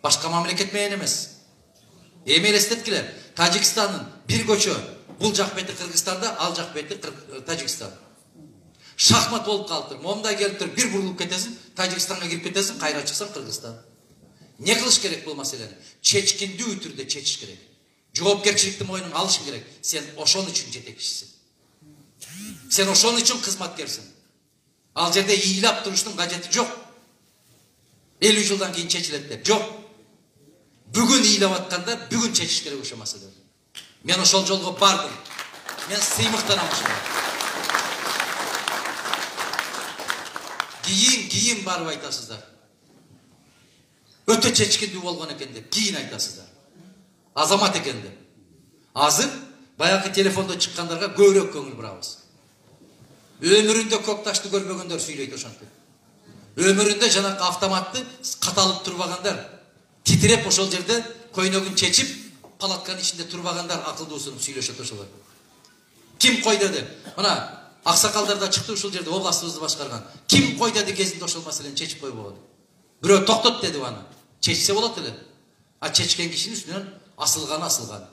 Башка мамлекет менен эмес. Эми элестеткиле, Тажикстандын бир көчө, бул жак бети Кыргызстанда, ал жак бети Тажикстан. Шахмат болуп калыптыр. Момундай келип туруп бир бурулуп кетесиң, Тажикстанга кирип кетесиң, кайра чыксаң Кыргызстан. Не кылыш керек бул маселени? Чечкиндүү түрдө чечиш керек. Жоопкерчиликти мойнуңа алышың керек. Сен ошон үчүн жетекчисиң. Сен ошон үчүн кызматкерсиң. Ал жерде ыйлап туруштун кажети жок. 50 жылдан кийин чечилет деп. Жок. Бүгүн ыйлап атканда, бүгүн чечиш керек ошол маселени. Мен ошол жолго бардым. Мен сыймыктанам ошого. Кийин барып айтасыздар. Өтө чечкиндүү болгон экен деп, кийин айтасыздар. Азамат экен деп. Азыр баягы телефондо чыккандарга көбүрөөк көңүл бурабыз. Өмүрүндө көк ташты көрбөгөндөр сүйлөйт ошентип. Өмүрүндө жанакы автоматты каталып турбагандар, титиреп ошол жерде көйнөгүн чечип, палатканын ичинде турбагандар акылдуусунуп сүйлөшөт ошолор. Ким кой деди? Мына аксакалдар да чыкты ушул жерде областыбызды башкарган. Ким кой деди кезинде ошол маселени чечип койбогон? Бирөө токтот деди аны. Чечсе болот эле. А чечкен кишинин үстүнөн асылган.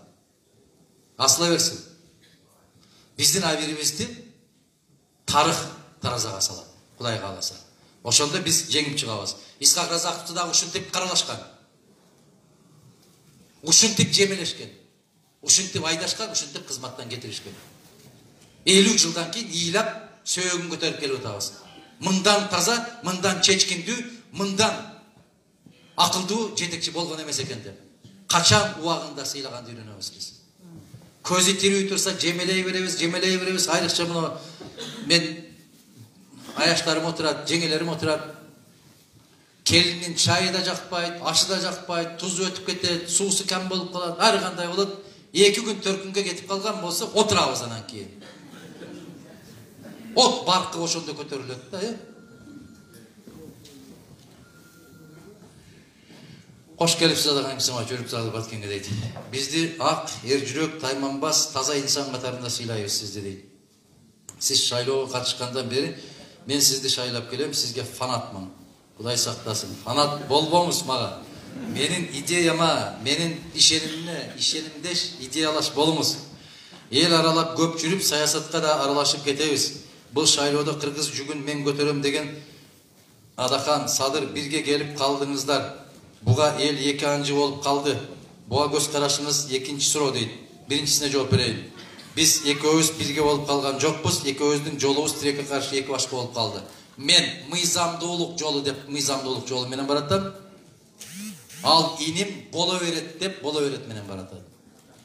Асыла берсин. Биздин абирибизди тарых таразага салат. Кудай кааласа. Ошондо биз жеңип чыгабыз. Исхак Разаковду дагы ушинтип каралашкан. Ушинтип жемелешкен. Ушинтип айдашкан, ушинтип кызматтан кетиришкен. 50 жылдан кийин ыйлап сөөгүн көтөрүп келип атабыз. Мындан таза, мындан чечкиндүү, мындан акылдуу жетекчи болгон эмес экен деп. Качан убагында сыйлаганды үйрөнөбүз биз. Көзү тирүү турса жемелей беребиз. Айрыкча мына мен аяштарым отурат, жеңелерим отурат. Келиндин чайы да жакпайт, ашы да жакпайт, тузу өтүп кетет, суусу кем болуп калат, ар кандай болот. 2 күн 4 күнгө кетип калган болсо, отурабыз анан кийин. От баркы ошондо көтөрүлөт да, Кош келипсиз адагаңсыма жүрүп залып аткенге дейт. Бизди ак, эр жүрөк, тайманбас, таза инсан катарында сыйлайбыз сизди дейт. Сиз шайлоого катышкандан бери мен сизди шайлап келем, сизге фанатмын. Кудай сактасын. Фанат болбоңуз мага. Menin ideyama, menin işenimdeş ideyalaş bolumuz. El aralap köp жүрүп, саясатка да аралашып кетебиз. Бул шайлоодо кыргыз жүгүн мен көтөрөм деген Адахан, Садыр бирге келип калдыңыздар. Буга эл эки анжы болуп калды. Буга көз карашыңыз экинчи суроо дейт. Биринчисине жооп берейин. Биз экөөбүз бирге болуп калган жокпуз. Экөөбүздүн жолубуз тилекке каршы эки башка болуп калды. Мен мыйзамдуулук жолу деп мыйзамдуулук жолу менен баратам. Ал иним боло берет деп боло берет менен баратат.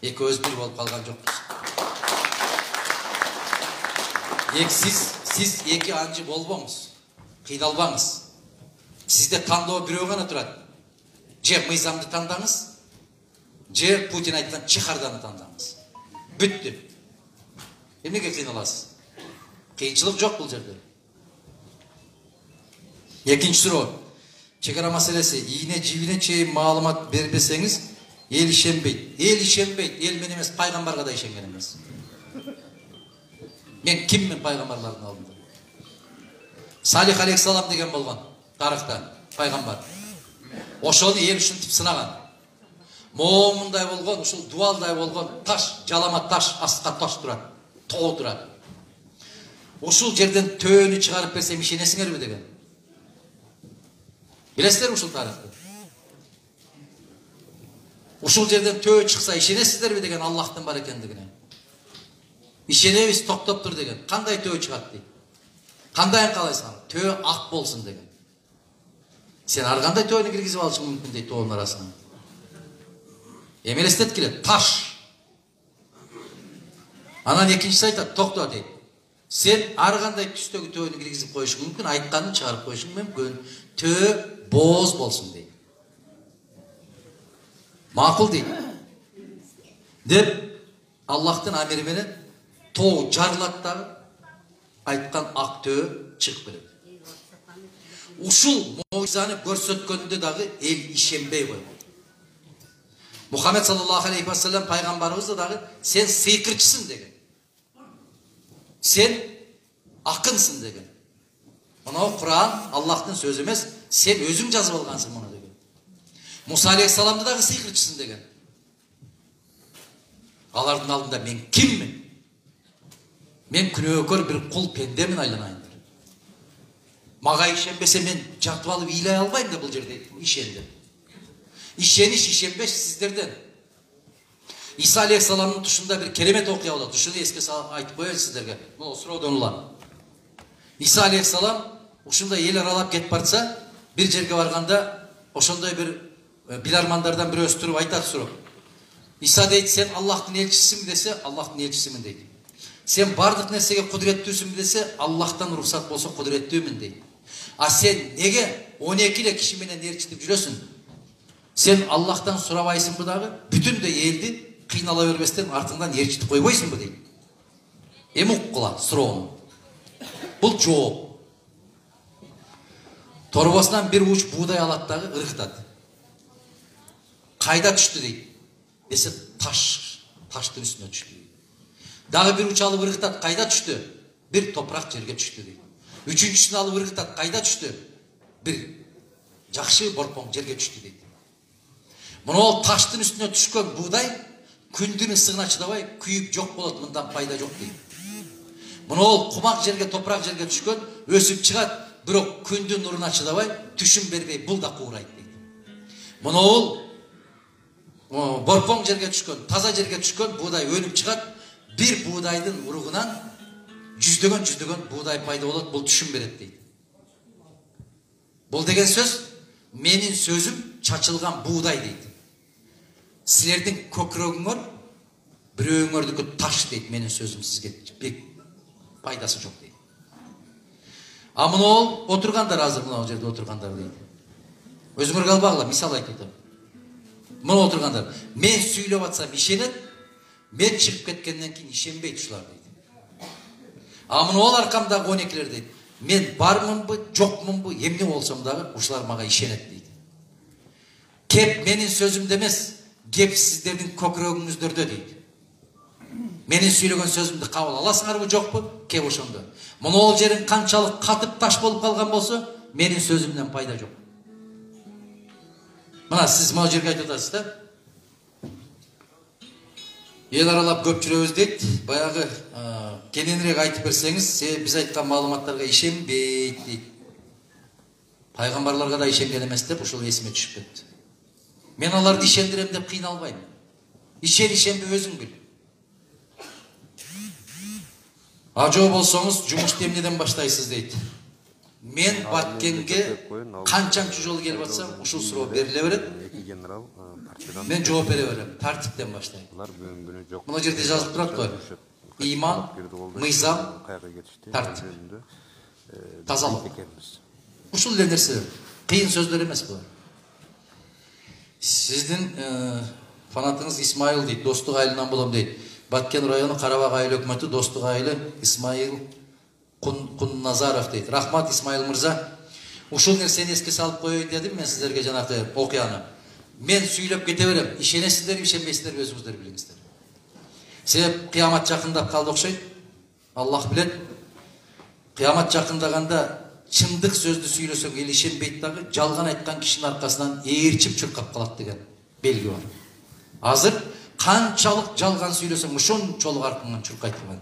Экөөбүз бир болуп калган жокпуз. Сиз эки анжы болбоңуз. Кыйналбаңыз. Сизде тандоо бирөө гана турат. Же мыйзамды тандаңыз, же Путин айткан чыхарданы тандаңыз. Бүттү. Эмнеге кыйналасыз? Кыйынчылык жок бул жерде. Экинчи суроо. Чегара маселеси ийне жибине чейин маалымат бербесеңиз, эл ишенбейт. Эл ишенбейт. Эл мен эмес, пайгамбарга да ишенген эмес. Мен киммин пайгамбарлардын алдында? Салих алейхиссалам деген болгон тарыхта пайгамбар. Ошону эл ушинтип сынаган. Моомундай болгон, ушул дуалдай болгон таш, жалама таш, астка таш турат, тоо турат. Ушул жерден төөнү чыгарып берсем ишенесиңерби деген. Билесиздерби ушул тарыхты? Ушул жерден төө чыкса ишенесиздерби деген Аллахтын бар экендигине. Ишенебиз, токтоп тур деген. Кандай төө чыгат дейт? Кандайын каалайсың? Төө ак болсун деген. Сен ар кандай төөөнү киргизип алышың мүмкүн дейт тоонун арасына. Эми элестет келет, таш. Анан экинчиси айтат, токто дейт. Сен ар кандай түстөгү төөөнү киргизип коюшуң мүмкүн, айтканын чыгарып коюшуң мүмкүн. Төө бооз болсун дейт. Макул дейт. Деп Аллахтын амири менен тоо жарылат дагы айткан ак төө чыгып келет. Ушул моюзаны көрсөткөндө дагы эл ишенбей койгон. Мухаммед саллаллаху алейхи ва саллям пайгамбарыбыз дагы сен сыйкырчысың деген. Сен акынсың деген. Мына Куран Аллахтын сөзү эмес, сен өзүң жазып алгансың муну деген. Муса алейхиссаламды дагы сыйкырчысың деген. Алардын алдында мен киммин? Мен күнөөкөр бир кул пендемин айланайын. Мага ишенбесе мен жатып алып ыйлай албайм да бул жерде ишенди. Ишениш, ишенбеш сиздерден. Иса алейхиссаламдын тушунда бир керемет окуя болот. Ушуну эске салып айтып коеюн сиздерге. Бул суроодон улам. Иса алейхиссалам ушундай эл аралап кетип барса, бир жерге барганда ошондой бир билармандардан бирөөсү туруп айтат сурап. Иса дейт, сен Аллахтын элчисисиңби десе, Аллахтын элчисимин дейт. Сен бардык нерсеге кудуреттүүсүңбү десе, Аллахтан уруксат болсо кудуреттүүмүн дейт. А сен неге 12 эле киши менен ээрчитип жүрөсүң? Сен Аллахтан сурабайсыңбы дагы? Бүтүндөй элди кыйнала бербестен артыңдан ээрчитип койбойсуңбу дейт. Эми уккула суроону. Бул жооп. Торбосунан бир уч буудай алат дагы ыргытат. Кайда түштү дейт. Десе таштын үстүнө түштү. Дагы бир уч алып ыргытат, кайда түштү? Бир топурак жерге түштү дейт. Үчүнчүсүн алып ыргытат, кайда түштү? Бир жакшы борпоң жерге түштү дейт. Мына таштын үстүнө түшкөн буудай күндүн ысыгына чыдабай күйүп жок болот, мындан пайда жок дейт. Мына кумак жерге, топурак жерге түшкөн өсүп чыгат, бирок күндүн нуруна чыдабай түшүм бербей бул да куурайт дейт. Мына борпоң жерге түшкөн, таза жерге түшкөн буудай өнүп чыгат, бир буудайдын уругунан жүздөгөн буудай пайда болот, бул түшүм берет дейт. Бул деген сөз менин сөзүм чачылган буудай дейт. Силердин көкүрөгүңөр бирөөңөрдүкү таш дейт, менин сөзүм сизге бек пайдасы жок дейт. А мына отургандар, азыр мына жерде отургандар дейт. Өзүңөр калбагыла, мисал айтып атам. Мына отургандар, мен сүйлөп атсам ишенет, мен чыгып кеткенден кийин ишенбейт ушулар дейт. А мына аркамдагы 12лер дейт. Мен бармынбы, жокмунбу, эмне болсом дагы ушулар мага ишенет дейт. Кеп менин сөзүмдө эмес, кеп сиздердин көкүрөгүңүздөрдө дейт. Менин сүйлөгөн сөзүмдү кабыл аласыңарбы, жокпу? Кеп ошондо. Мына жерин канчалык катып таш болуп калган болсо, менин сөзүмдөн пайда жок. Мына сіз мына жерге айтып жатасыз да. Ел аралап көпчүлүгүбүз дейт, баягы кененирээк айтып берсеңиз, биз айткан маалыматтарга ишенбейт дейт. Пайгамбарларга да ишенген эмес деп ушул эсиме түшүп кетти. Мен аларды ишендирем деп кыйналбайм. Ишенбе өзүң бил. Ажоо болсоңуз жумушту эмнеден баштайсыз дейт. Мен Баткенге канчанчы жолу келип атсам, ушул суроо бериле берет. Мен жооп бере берем. Тартиптен баштайм. Мына жерде жазылып турат го. Иман, мыйзам, тартип. Тазалык. Ушул эле нерсе. Кыйын сөздөр эмес булар. Сиздин фанатыңыз Исмайыл дейт, Достук айылынан болом дейт. Баткен району Карабак айыл өкмөтү Достук айылы Исмайыл Кунназаров дейт. Рахмат Исмайыл мырза. Ушул нерсени эске салып коеюн дедим мен сиздерге жанагы окуяны. Мен сүйлөп кете берем. Ишенесиздерби, ишенбейсиздерби өзүңүздөр билиңиздер. Себеп кыямат жакындап калды окшойт. Аллах билет. Кыямат жакындаганда чындык сөздү сүйлөсөң эл ишенбейт дагы, жалган айткан кишинин аркасынан ээрчип чуркап калат деген белги бар. Азыр канчалык жалган сүйлөсөң ошончолук аркаңан чуркайт турган.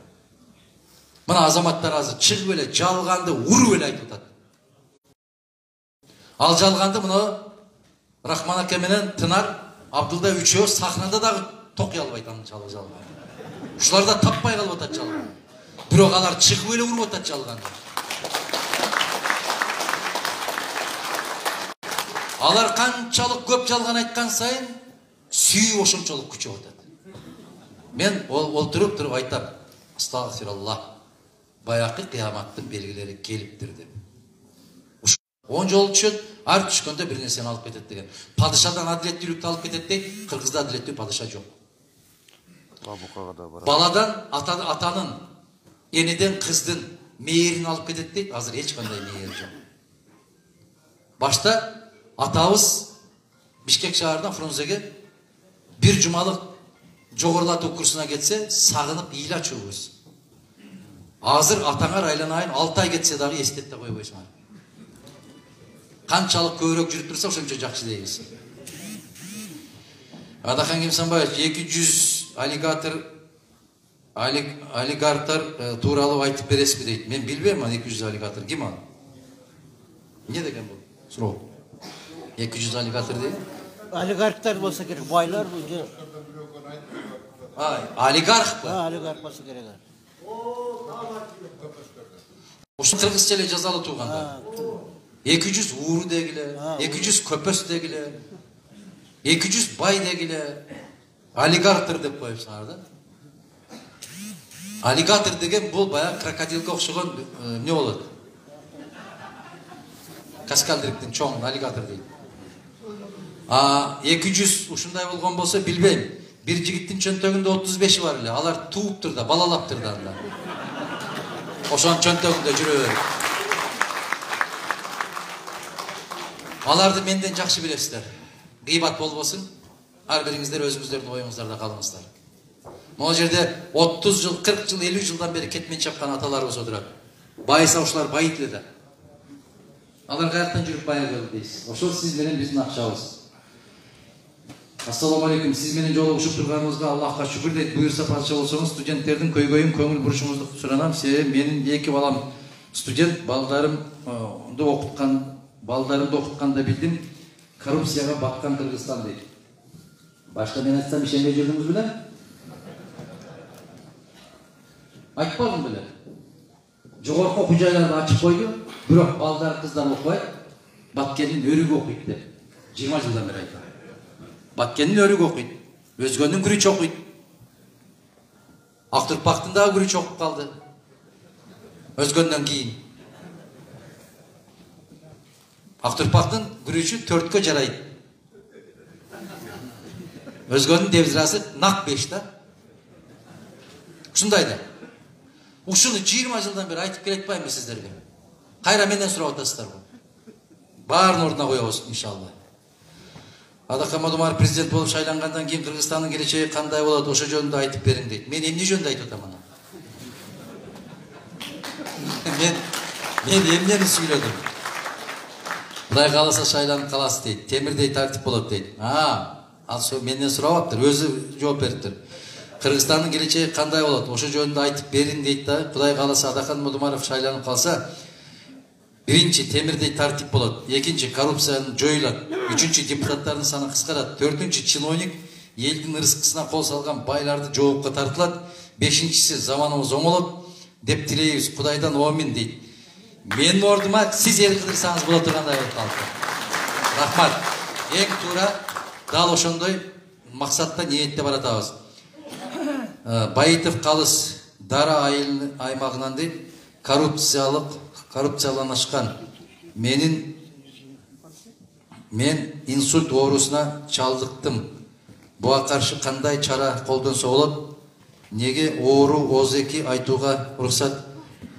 Мына азаматтар азыр чыгып эле жалганды уруп эле айтып атат. Ал жалганды мына Рахман аке менен Тынар, Абдулда үчөө сахнада дагы токуй албайт анын жалганды. Ушулар да таппай калып атат жалганды. Бирок алар чыгып эле уруп атат жалганды. Алар канчалык көп жалган айткан сайын сүйүү ошончолук күчөп атат. Мен олтуруп туруп айтам, астагфираллах. Баякы кыяматтын белгилери келиптир деп. 10 жол түшөт, ар түшкөндө бир нерсени алып кетет деген. Падышадан адилеттүүлүктү алып кетет дейт, Кыргызда адилеттүү падыша жок. Баладан атанын, энеден кыздын мээрин алып кетет дейт, азыр эч кандай мээр жок. Башта атабыз Бишкек шаарынан Фрунзеге бир жумалык жогорулатуу курсуна кетсе, сагынып ыйла чүгүбүз. Азыр атаңар айланайын 6 ай кетсе дагы эстеп да койбойсуң. Канчалык көбүрөөк жүрүп турса ошончо жакшы дейбиз. Адахан Кемсанбаев 200 аллигардар тууралуу айтып бересизби дейт. Мен билбейм, 200 аллигатор ким ал? Эмне деген бул? Суроо. 200 аллигатор дейт. Олигархтар болса керек, байлар уже. Олигарх ба? Олигарх болса керек. Ошо кыргызча эле жазалуу тууганда. 200 ууру дегиле, 200 көпөс дегиле, 200 бай дегиле, олигархтар деп коюпсуңар да. Аллигатор деген бул баягы крокодилге окшогон эмне болот? Каскалдыктын чоң аллигатор дейт. 200 ушундай болгон болсо билбейм. Бир жигиттин чөнтөгүндө 35 бар эле. Алар тууптур да, балалаптыр да анда. Ошонун чөнтөгүндө жүрө берет. Аларды менден жакшы билесиздер. Гыйбат болбосун. Ар бириңиздер өзүңүздөрдүн оюңуздарда калыңыздар. Могу жерде 30 жыл, 40 жыл, 50 жылдан бери кетмен чапкан аталарыбыз отурат. Байса ушулар байыт эле да. Алар каяктан жүрүп бая келди дейсиз. Ошол сиз менен биздин акчабыз. Ассаламу алейкум. Сиз менен жолугушуп турганыбызга Аллахка шүкүр дейт. Буюрса патша болсоңуз, студенттердин көйгөйүн, көңүл бурушуңузду суранам. Себеби менин 2 балам студент, балдарымды окутканда билдим. Коррупцияга баткан Кыргызстан дейт. Башка мен айтсам ишенбей жүрдүңүз беле? Айтпадым беле. Жогорку окуу жайларды ачып койду, бирок балдар, кыздар окубайт. Баткендин өрүгү окуйт деп. 20 жылдан бери айтам. Баткендин өрүгү окуйт. Өзгөнүн күрүчү окуйт. Актурпактын дагы күрүчү окуп калды. Өзгөндөн кийин. Актурпактын күрүчү 4кө жарайт. Өзгөнүн дебзирасы нак 5 да. Ушундай да. Ушуну 20 жылдан бери айтып келе атпаймынбы сиздерге? Кайра менден сурап атасыздарбы? Баарын ордуна коебуз иншалла. Адакан Мадумаров президент болуп шайлангандан кийин Кыргызстандын келечеги кандай болот, ошо жөнүндө айтып бериң дейт. Мен эмне жөнүндө айтып атам аны? Мен эмнени сүйлөдүм? Құдай қаласа шайланып қаласы дейді. Темірдей тәртіп болады дейді. Ал менен сурап аптыр, өзі жооп бериптир. Кыргызстандын келечеги кандай болот? Ошо жөнүндө айтып берин дейт да. Құдай қаласа Адахан Мадумаров шайланып қалса, биринчи темирдей тартип болот, экинчи коррупцияны жоюлат, үчүнчү депутаттардын саны кыскарат, төртүнчү чиновник элдин ырыскысына кол салган байларды жоопко тартылат, бешинчиси заманыбыз оңолот деп тилейбиз. Кудайдан амин дейт. Менин ордума сиз эл кыдырсаңыз боло тургандай болуп калды. Рахмат. Эң туура дал ошондой максатта ниетте баратабыз. Байытов Калыс Дара аймагынан дейт, коррупцияланышкан. Мен инсульт оорусуна чалдыктым. Буга каршы кандай чара колдонсо болот? Неге оору ООЗ-ки айтууга уруксат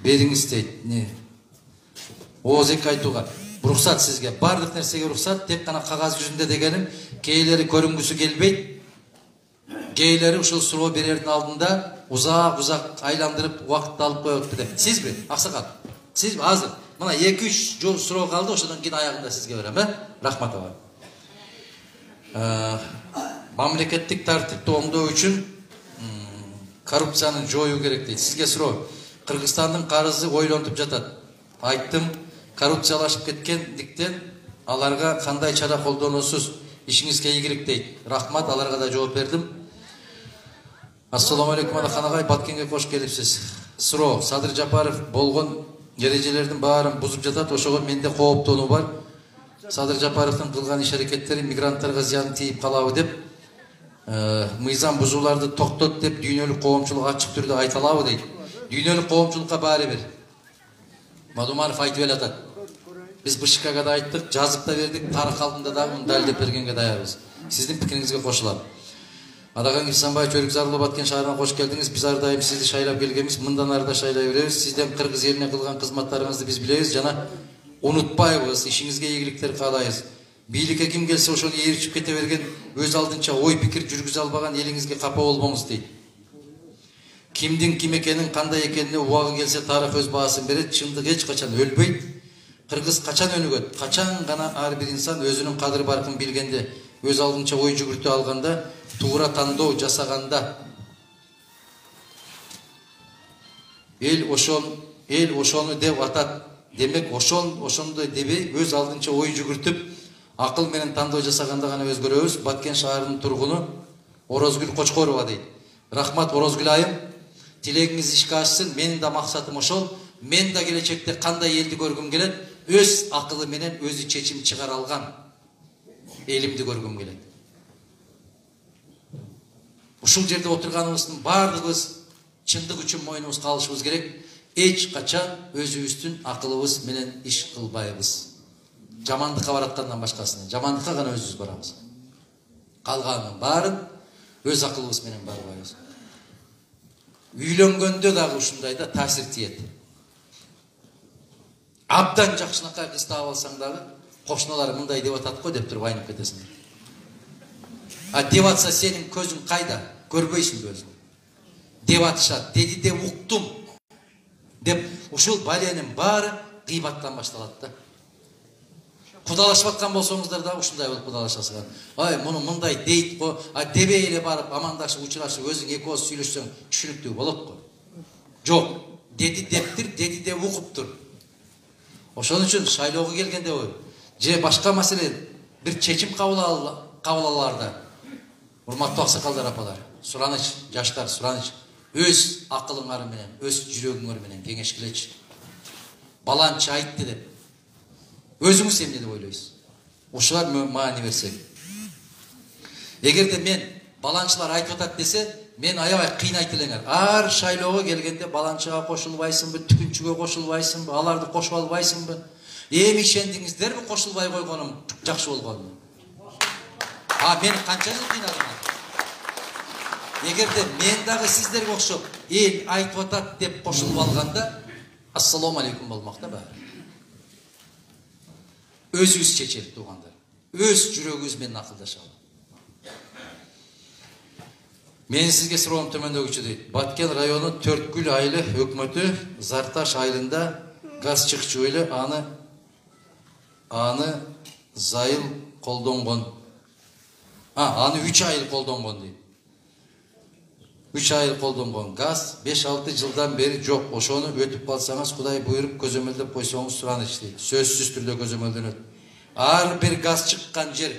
бериңиз дейт. ООЗ-ки айтууга уруксат сизге, бардык нерсеге уруксат, тек кана кагаз жүзүндө дегеним, кейлери көрүнгүсү келбейт. Кейлери ушул суроо берердин алдында узак айландырып убакытты алып коет деп. Сизби, аксакал? Сиз азыр мына 2-3 суроо калды, ошодон кийин аягында сизге берем, Рахмат ага. Мамлекеттик тартипти оңдоо үчүн коррупцияны жоюу керек дейт. Сизге суроо. Кыргызстандын карызы ойлонтуп жатат. Айттым, коррупциялашып кеткендиктен аларга кандай чара колдоносуз, ишиңизге ийгилик дейт. Рахмат, аларга да жооп бердим. Ассаламу алейкум Адахан агай, Баткенге кош келипсиз. Суроо, Садыр Жапаров болгон ережелердин баарын бузуп жатат, ошого менде кооптонуу бар. Садыр Жапаровдун кылган иш-аракеттери мигранттарга зыян тийип калабы деп, мыйзам бузууларды токтот деп дүйнөлүк коомчулукка ачык түрдө айта алабы дейт. Дүйнөлүк коомчулукка баары бир. Мадумаров айтып элатат. Биз БШКга да айттык, жазып да бердик, тарых алдында дагы муну далилдеп бергенге даярбыз. Сиздин пикириңизге кошулам. Адахан Кирсанбаев Өрүкзарлуу Баткен шаарына кош келдиңиз. Биз ар дайым сизди шайлап келгенбиз. Мындан ары да шайлай беребиз. Сизден кыргыз элине кылган кызматтарыңызды биз билебиз жана унутпайбыз. Ишиңизге ийгиликтер каалайбыз. Бийликке ким келсе ошону ээрчип кете берген, өз алдынча ой пикир жүргүзө албаган элиңизге капа болбоңуз дейт. Кимдин ким экенин, кандай экенине убагы келсе тарых өз баасын берет. Чындык эч качан өлбөйт. Кыргыз качан өнүгөт? Качан гана ар бир инсан өзүнүн кадыр баркын билгенде, өз алдынча ой жүгүртө алганда, туура тандоо жасаганда. Эл ошону деп атат. Демек ошондой дебей өз алдынча ой жүгүртүп, акыл менен тандоо жасаганда гана өзгөрөбүз. Баткен шаарынын тургуну Орозгүл Кочкорова дейт. Рахмат Орозгүл айым. Тилегиңиз ишке ашсын. Менин да максатым ошол. Мен да келечекте кандай элди көргүм келет? Өз акылы менен өзү чечим чыгара алган элимди көргүм келет. Ушул жерде отурганыбыздын баардыгыбыз чындык үчүн мойнубузга алышыбыз керек. Эч качан өзүбүздүн акылыбыз менен иш кылбайбыз. Жамандыкка бараткандан башкасына, жамандыкка гана өзүбүз барабыз. Калганын баарын өз акылыбыз менен барбайбыз. Үйлөнгөндө дагы ушундай да таасир тиет. Абдан жакшынакай кыз таап алсаң дагы кошуналар мындай деп атат го деп туруп айнып кетесиң. Деп атса сенин көзүң кайда? Көрбөйсүңбү өзүң? Деп атышат, деди деп уктум деп ушул баленин баары гыйбаттан башталат да. Кудалашып аткан болсоңуздар да ушундай болуп кудалашасыңар. Ай, муну мындай дейт го, дебей эле барып амандашып учурашып өзүң эки ооз сүйлөшсөң түшүнүктүү болот го. Жок, деди дептир, деди деп укуптур. Ошон үчүн шайлоого келгенде же башка маселе бир чечим кабыл алаларда. Урматтуу аксакалдар апалар, сураныч, жаштар сураныч, өз акылыңар менен, өз жүрөгүңөр менен кеңешкилечи. Баланчы айтты деп. Өзүңүз эмне деп ойлойсуз? Ушулар маани берсе. Эгерде мен баланчылар айтып атат десе, мен аябай кыйнайт элеңер. Ар шайлоого келгенде баланчыга кошулбайсыңбы, түкүнчүгө кошулбайсыңбы, аларды кошуп албайсыңбы? Эми ишендиңиздерби кошулбай койгонум жакшы болгонун? Мен канча жыл кыйнадым. Эгерде мен дагы сиздерге окшоп эл айтып атат деп кошулуп алганда, ассаламу алейкум болмок да баары. Өзүбүз чечели туугандар. Өз жүрөгүбүз менен акылдашалы. Мен сизге суроом төмөндөгүчө дейт. Баткен району Төрткүл айылы өкмөтү Зарташ айылында газ чыкчу эле аны аны зайыл колдонгон. Аны 3 айыл колдонгон дейт. 3 айыл колдонгон. Газ 5-6 жылдан бери жок. Ошону өтүп калсаңыз, Кудай буйруп көзөмөлдөп койсоңуз сураныч дейт. Сөзсүз түрдө көзөмөлдөнөт. Ар бир газ чыккан жер,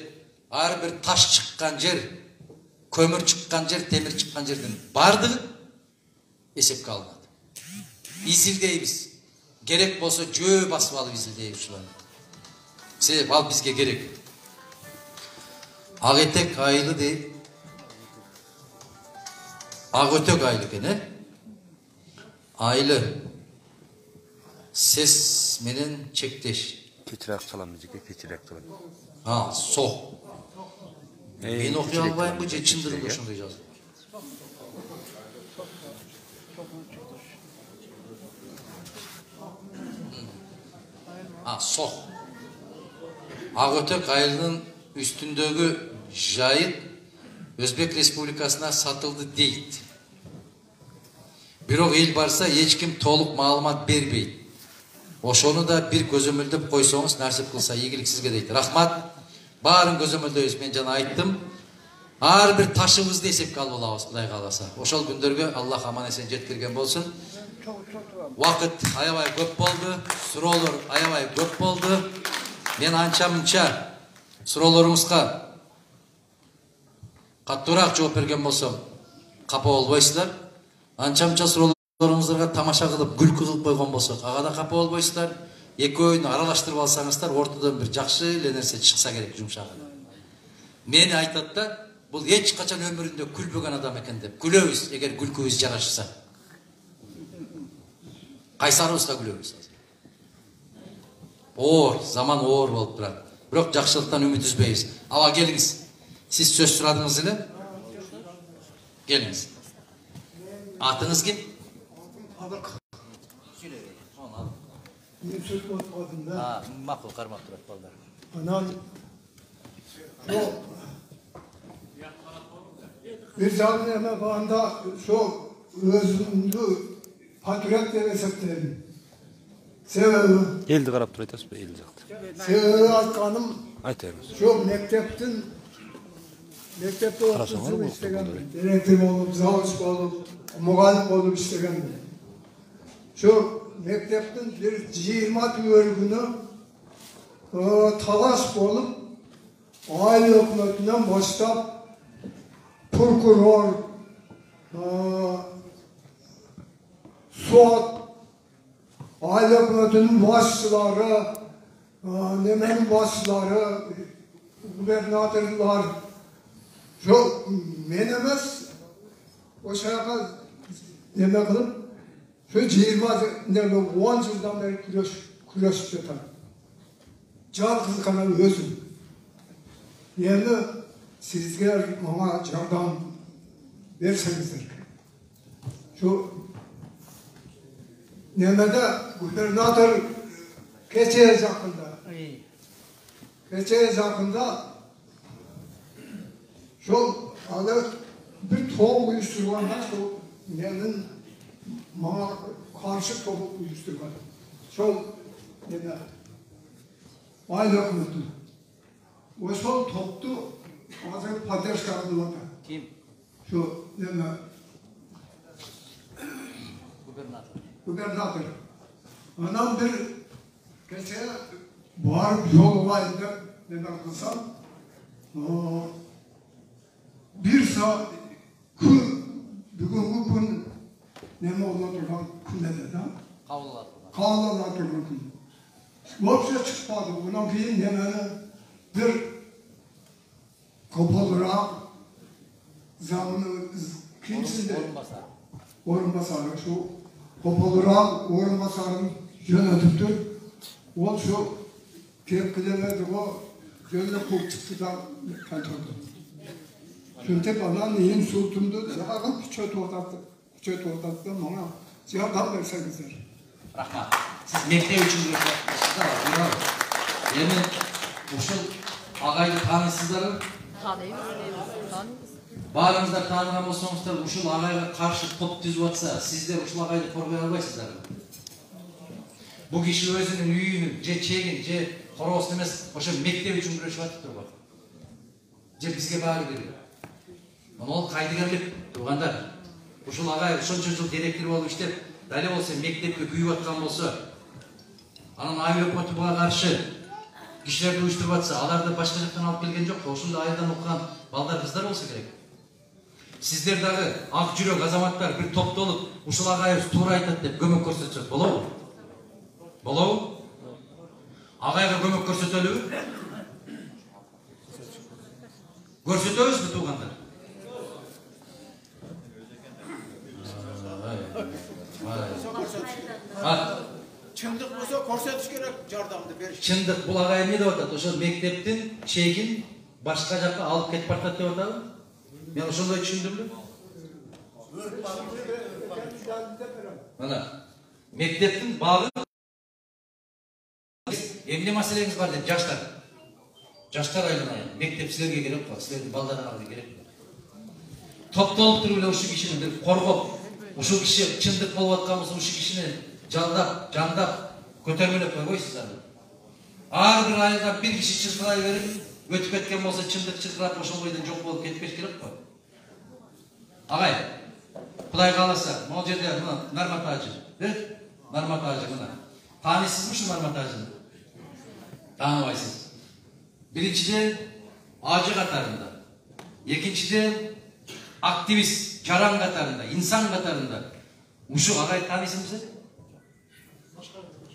ар бир таш чыккан жер, көмүр чыккан жер, темир чыккан жердин бардыгы эсепке алынат. Изилдейбиз. Керек болсо жөө басып алып изилдейбиз ушуларды. Себеп ал бизге керек. Ак этек айылы дейт. Ак өтөк айылы экен, Айылы сес менен чектеш. Keçirek çalam bizge, keçirek çalam. Со. Мен окуй албайм бу же чындыгында ошондой жазып. Со. Ак өтөк айылынын üstündөгү жайыт Өзбек Республикасына сатылды дейт. Бирок эл барса эч ким толук маалымат бербейт. Ошону да бир көзөмөлдөп койсоңуз, насип кылса ийгилик сизге дейт. Рахмат. Баарын көзөмөлдөйбүз. Мен жана айттым. Ар бир ташыбызды эсепке алып алабыз, Кудай кааласа. Ошол күндөргө Аллах аман эсен жеткирген болсун. Вакыт аябай көп болду. Суроолор аябай көп болду. Мен анча-мынча суроолоруңузга каттуураак жооп берген болсом, капа болбойсуздар. Анча-мынча суроолоруңуздарга тамаша кылып, күлкү кылып койгон болсок, ага да капа болбойсуздар. Экөөнү аралаштырып алсаңыздар, ортодон бир жакшы эле нерсе чыкса керек, жумшак. Мени айтат да, бул эч качан өмүрүндө күлбөгөн адам экен деп. Күлөбүз, эгер күлкүбүз жарашса. Кайсарыбызга күлөбүз. Zaman оор болуп турат. Бирок жакшылыктан үмүт үзбөйбүз. Аба келиңиз. Сиз сөз сурадыңыз эле? Келиңиз. Атыңыз ким? Мен сөз болдым да. Макул кармап турат балдар. Анан bir жағын бағанда өзімді патриот деп есептеймін. Себебі Eldi qarab tur aytasыз ба, eldi жакты. Себебі айтқаным Айтайбыз. мектепте оқып істеген, директор болып, завуч болып, мұғалім болып істеген. Мектептің бір 20 бөлігіні талас болып, aile hükümetinden başlayıp prokuror, suat, aile hükümetinin başçıları, nemenin başçıları, gubernatörler, men emez, o şaka demek kılıp, şu 10 yıldan beri küreşip yatan. Can kızkanan özüm. Yani sizler bana yardım versenizdir. Şu Nemede gubernatör geçeceğiz hakkında. Geçeceğiz hakkında şu adı bir tohum uyuşturganlar şu Nemin bana karşı tohum uyuşturgan. Şu Neme aile hükümeti. O sol toptu azı patates kaldılar. Kim? Şu Neme Gubernatör. Anam bir geçe bağırıp yol olaydı neden kılsam bir saat bugünkü gün neme olma durgan gün dedi. Kavlalar durgan gün. Yoksa çıkmadı. Ondan keyin nemeni bir kapalırak zamını kimsin de orunbasarı şu kapalırak orunbasarını yönetiptir. O şu tepkilemedi o yönle kok çıktı da kaltırdı. Çünkü bana neyin sultundu zahagın çöt ortaktı bana cevap versenizer. Rahmat. Siz mektep için görüşüyorsunuz da yani uşul ağaylı tanısızların Bağrınızda tanıgan olsanızlar uşul ağayla karşı top düz batsa sizler uşul ağayla korkuya albaysızlar. Bu kişi özünün üyünü, çegin, Korosун эмес, ошо мектеп үчүн күрөшүп атыптыр го. Же бизге баары берип. Мына ол кайдыгерлик, туугандар. Ушул агай ошончо жыл директор болуп иштеп, дали болсо мектепке күйүп аткан болсо, анан айып буга каршы кишилерди уюштуруп атса, аларды башка жактан алып келген жок. Ошондой айылдан окуган балдар, кыздар болсо керек. Сиздер дагы ак жүрөк азаматтар бир топтолуп, ушул агайыбыз туура айтат деп көмөк көрсөтсөк болобу? Болобу? Агайга көмөк көрсөтөлүбү? Көрсөтөбүзбү туугандар? Чындык болсо көрсөтүш керек, жардамды бериш. Чындык, бул агай эмне деп атат? Ошо мектептин чегин башка жакка алып кетип атат деп атабы? Мен ошондой түшүндүмбү? Мына, мектептин багы эмне маселеңиз бар деп жаштар. Жаштар айланайын. Мектеп силерге керек го, силердин балдарыңарга керек го. Топтолуп туруп эле ушул кишини бир коргоп, ушул киши чындык болуп аткан болсо ушул кишини жалдап, жандап көтөрмөлөп койбойсуздар. Ар бир айылда бир киши чыркырай берип, өтүп кеткен болсо чындык чыркырап ошол бойдон жок болуп кетпеш керек го. Агай, Кудай кааласа, могул жерде мына Нармат ажы, Нармат ажы мына. Таанысызбы ушул Нармат ажыны? Тааныбайсыз. Биринчиден ажы катарында, экинчиден активист, жаран катарында, инсан катарында. Ушул агай таанысызбы?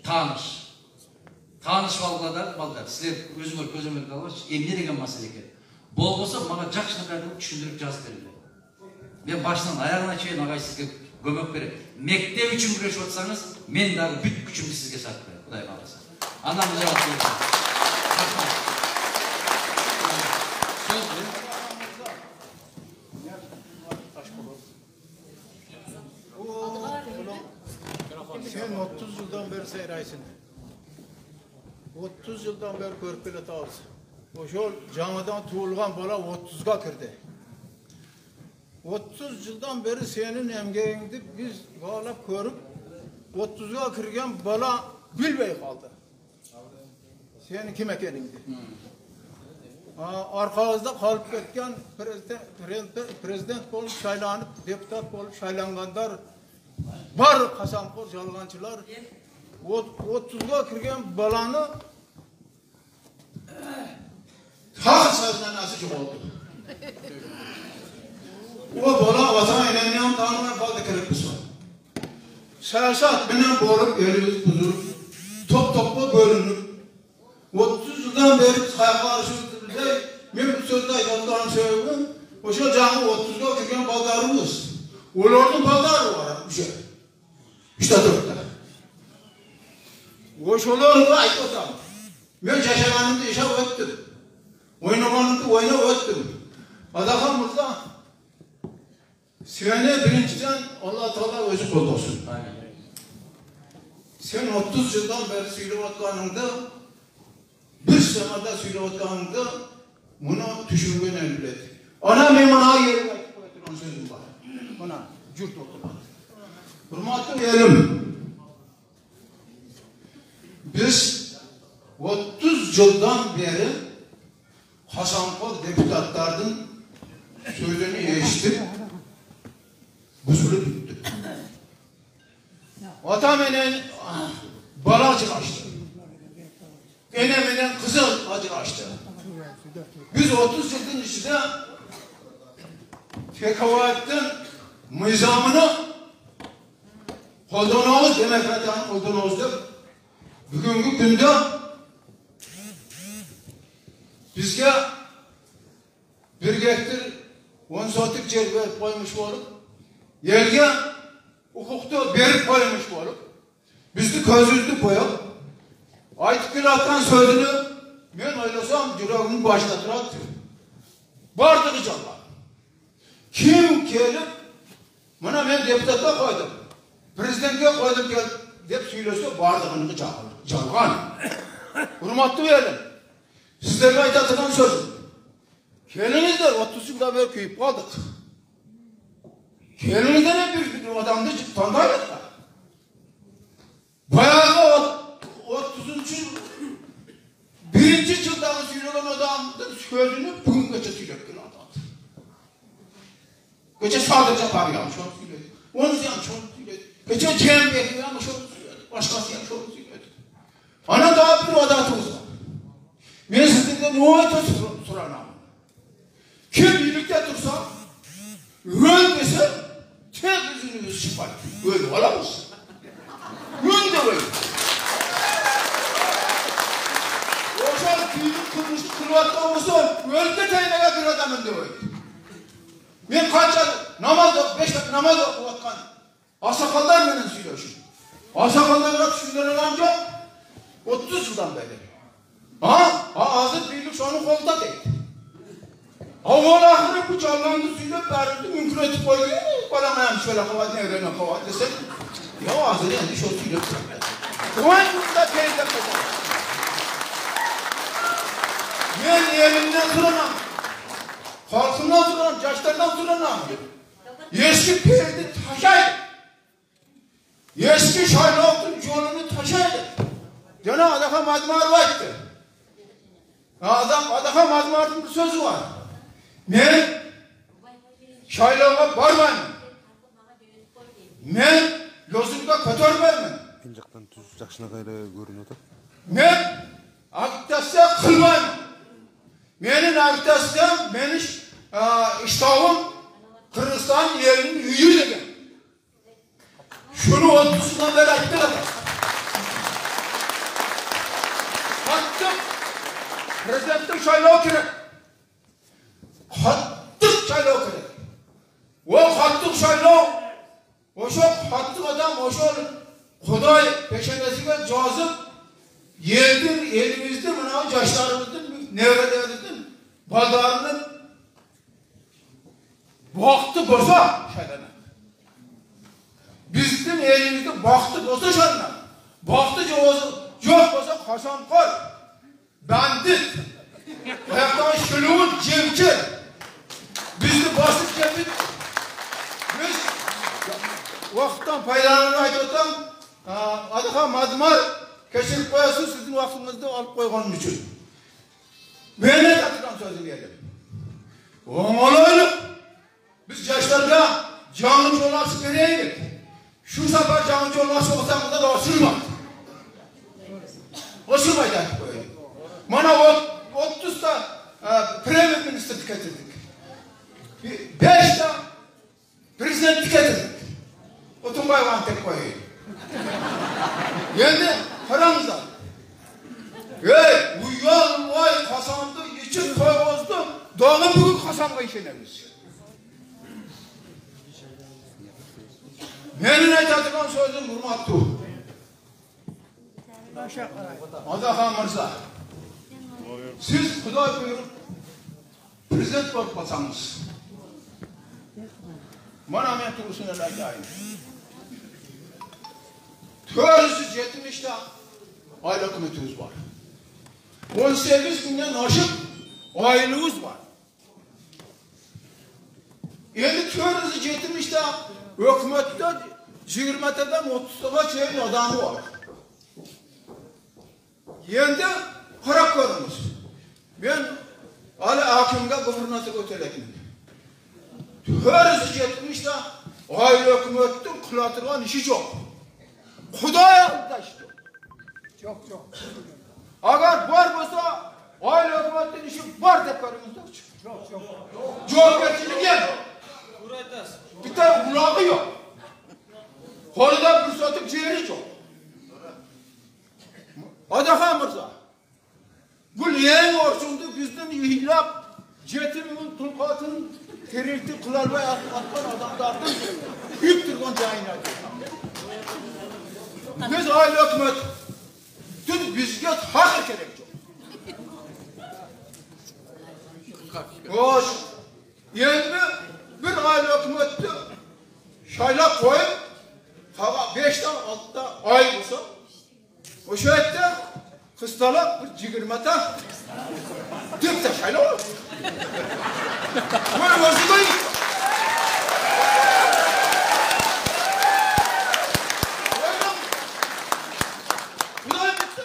Тааныш. Тааныш балдар, силер өзүңөр көзөмөл кылабыз, эмне деген маселе экен. Болбосо мага жакшыраак түшүндүрүп жазып берилет. Мен башынан аягына чейин агай сизге көмөк берем. Мектеп үчүн күрөшүп атсаңыз, мен дагы бүт күчүмдү сизге сатып берем, Кудай кааласа. Андан жабап берем. Sen 30 yıldan beri seyraysın. 30 yıldan beri görüp bile tağız. Oşol camadan tuğulgan bola 30'ga kirdi. 30 yıldan beri senin emgeğindi biz bağlap görüp 30'ga kirgen bola bilmey kaldı. Senin kim ekenindi? Arkamızda kalıp ketken prezident olup şaylanıp, deputat olup şaylanganlar var, kasankor jalgançılar. 30'ga kirgen balanı hak sözüne nasıl oldu? O bala vatan elenleyen tanrına baldı kirikmiş var. Siyasat binen boğulup, elimiz kuzurup, toplu bölünüp, 30 yıldan beri sayaklar sürdürüldü. Ben bu sözde aydanlarını söylüyorum. O şu canı 30'ga kirgen baldarımız. Onların baldarı var. İşte dörtte. O şolarını aytlasam. Ben yaşayanımda yaşap öttüm. Oynamanımda oynap öttüm. Adakam Murza, seni birinciden Allah Teala özü kollansın. Sen 30 yıldan beri söyleyip atkanında, bir semada söyleyip atkanında bunu düşürgün elbet. Ana memana yerine aytıp koyduğun sözüm var. Ona cürt oturmadı. Hürmetli yerim, biz 30 yıldan beri Hasankol deputatlarının sözünü eşitip buzulu tuttuk. Atamenen bala acı açtı. Enemenen kızıl acı açtı. Biz 30 yılın içinde fekavayetin nizamını koldanağız, demokratiyanın koldanağızdır. Bugünkü günde bizge bir gektir 10 sotik yer verip koymuş olup, yerge hukukta verip koymuş olup, bizni közüzdü koyup, aytıp gül atkan sözünü men oylasam yüreğimin başına durat. Bardığı canlar. Kim gelip, bana ben deputata koydum, prezidentke koydum gel deyip söylese bardığını çalgan. Hürmetli verelim. Sizlerle aytatılan sözüm. Kelinizler 30 yılda beri köyüp kaldık. Kelinizden hep bir adamda tanıdılar. Bayağı 30. adamın sözünü bugün gece söyleyip adam. Gece sadece var yanlış onu söyledi. Onu yanlış onu söyledi. Gece Cem Bey'i yanlış onu söyledi. Başkası yanlış onu söyledi. Ana daha bir adatımız var. Ben sizden ne oldu soranam. Kim birlikte dursa, ön dese, tek yüzünü çıkar. Öyle olamaz. Ön de öyle. Oşan büyük kılmıştı, kılvatta olsa, öyle teyneye bir adamın da öyle. Ben kaçta namaz, 5 dakika namaz okuvatkan, asakallar benim söylüyorsun. Asakallar bırak şunları amca, 30 yıldan beri. Ha? Ağzı birlik şunu kolda değil. Ama ahire bu canlandı söyleyip verildi, mümkün etip koydu. Balamayam şöyle kavat, nevrene kavat desek. Ya ağzı yani şu söyleyip söylemedi. Kıvan burada teyze kavat. Ben elimden duranam. Halkımdan duranam, yaşlardan duranam. Eski perdi taşaydı. Eski şaylavdın yolunu taşaydı. Gene adaka mazmar vardı. Adaka mazmarın bir sözü var. Ben şaylava barmayım. Ben gözümde kötörmeyim. Pincaktan tüz jakşına gayla görünüyordu. Ben aktasya kılmayım. Benim aktasyam, benim iştahım Kırgızistan yerinin üyü dedim. Şunu 30'dan beri ettiler. Hattım Prezidentin şaylava kerek. Hattım şaylava kerek. O hattım şaylava. O şu hattım adam, o şu Kuday peşendesine cazip yerdir, elimizde buna yaşlarımızın, nevrelerimizin, baldarının vakti boza şaylana. Bizim elimizde vakti boza şaylana. Vakti yok boza Hasankol, bandit, ayaktan şülüğün cemçir. Bizi basıp geldik. Biz vakitten faydalanır aydıktan adaka mazmar keşif koyasın sizin vaktinizde alıp koyduğunuz için. Ben ne takıdan sözü verdim. Oğlanım, biz yaşlarda canlı yolası vereydik. Şu sefer canlı yolası olsağımızda da osurmadı. Osurmaydı artık böyle. Bana 30 da Premier Minister tüketirdik. 5 de Prezident tüketirdik. Oturmayı var tek koyuyor. Geldi paramızda. Uyuyan vay kasandı, için koy bozdu. Doğru bugün kasanla işenemiz. Benim aytadıkan sözüm hurmatlı. Adahan Mirza. Siz Kuday buyurun. Prezident olup basanız. Bana men turusuna laylayın. 470'te aile hükümetimiz var. 18 günden aşıp aylığımız var. 470'te hükümette 20'den 30'a çeyrek adamı var. Yendi karakterimiz. Ben Ali Hakim'de gubernatör ötelekim. 470'te aile hükümetin kılatırgan işi çok. Kuday aldı işte. Çok. Agar var olsa aile hükümetin işi var deparımızda çıkıyor. Çok. Cevapçılık yok. Bir tane kulağı yok. Konuda bir satık ciğeri çok. Adahan Mirza. Bu yeğen orçundu bizden ihlap, cetimin, tulkatın, terilti, kılarmaya atkan adamlardan büyük tırgan cahine. Biz aile hükümet, dün bizge hak gerek çok. Hoş, yeğenli bir aile hükümette şaylak koyup, 5'ten 6'da ay olsa, o şöyle kıstalak bir cigirmata tüp de şöyle olur. Böyle vazıdayım. Kulağım bitti.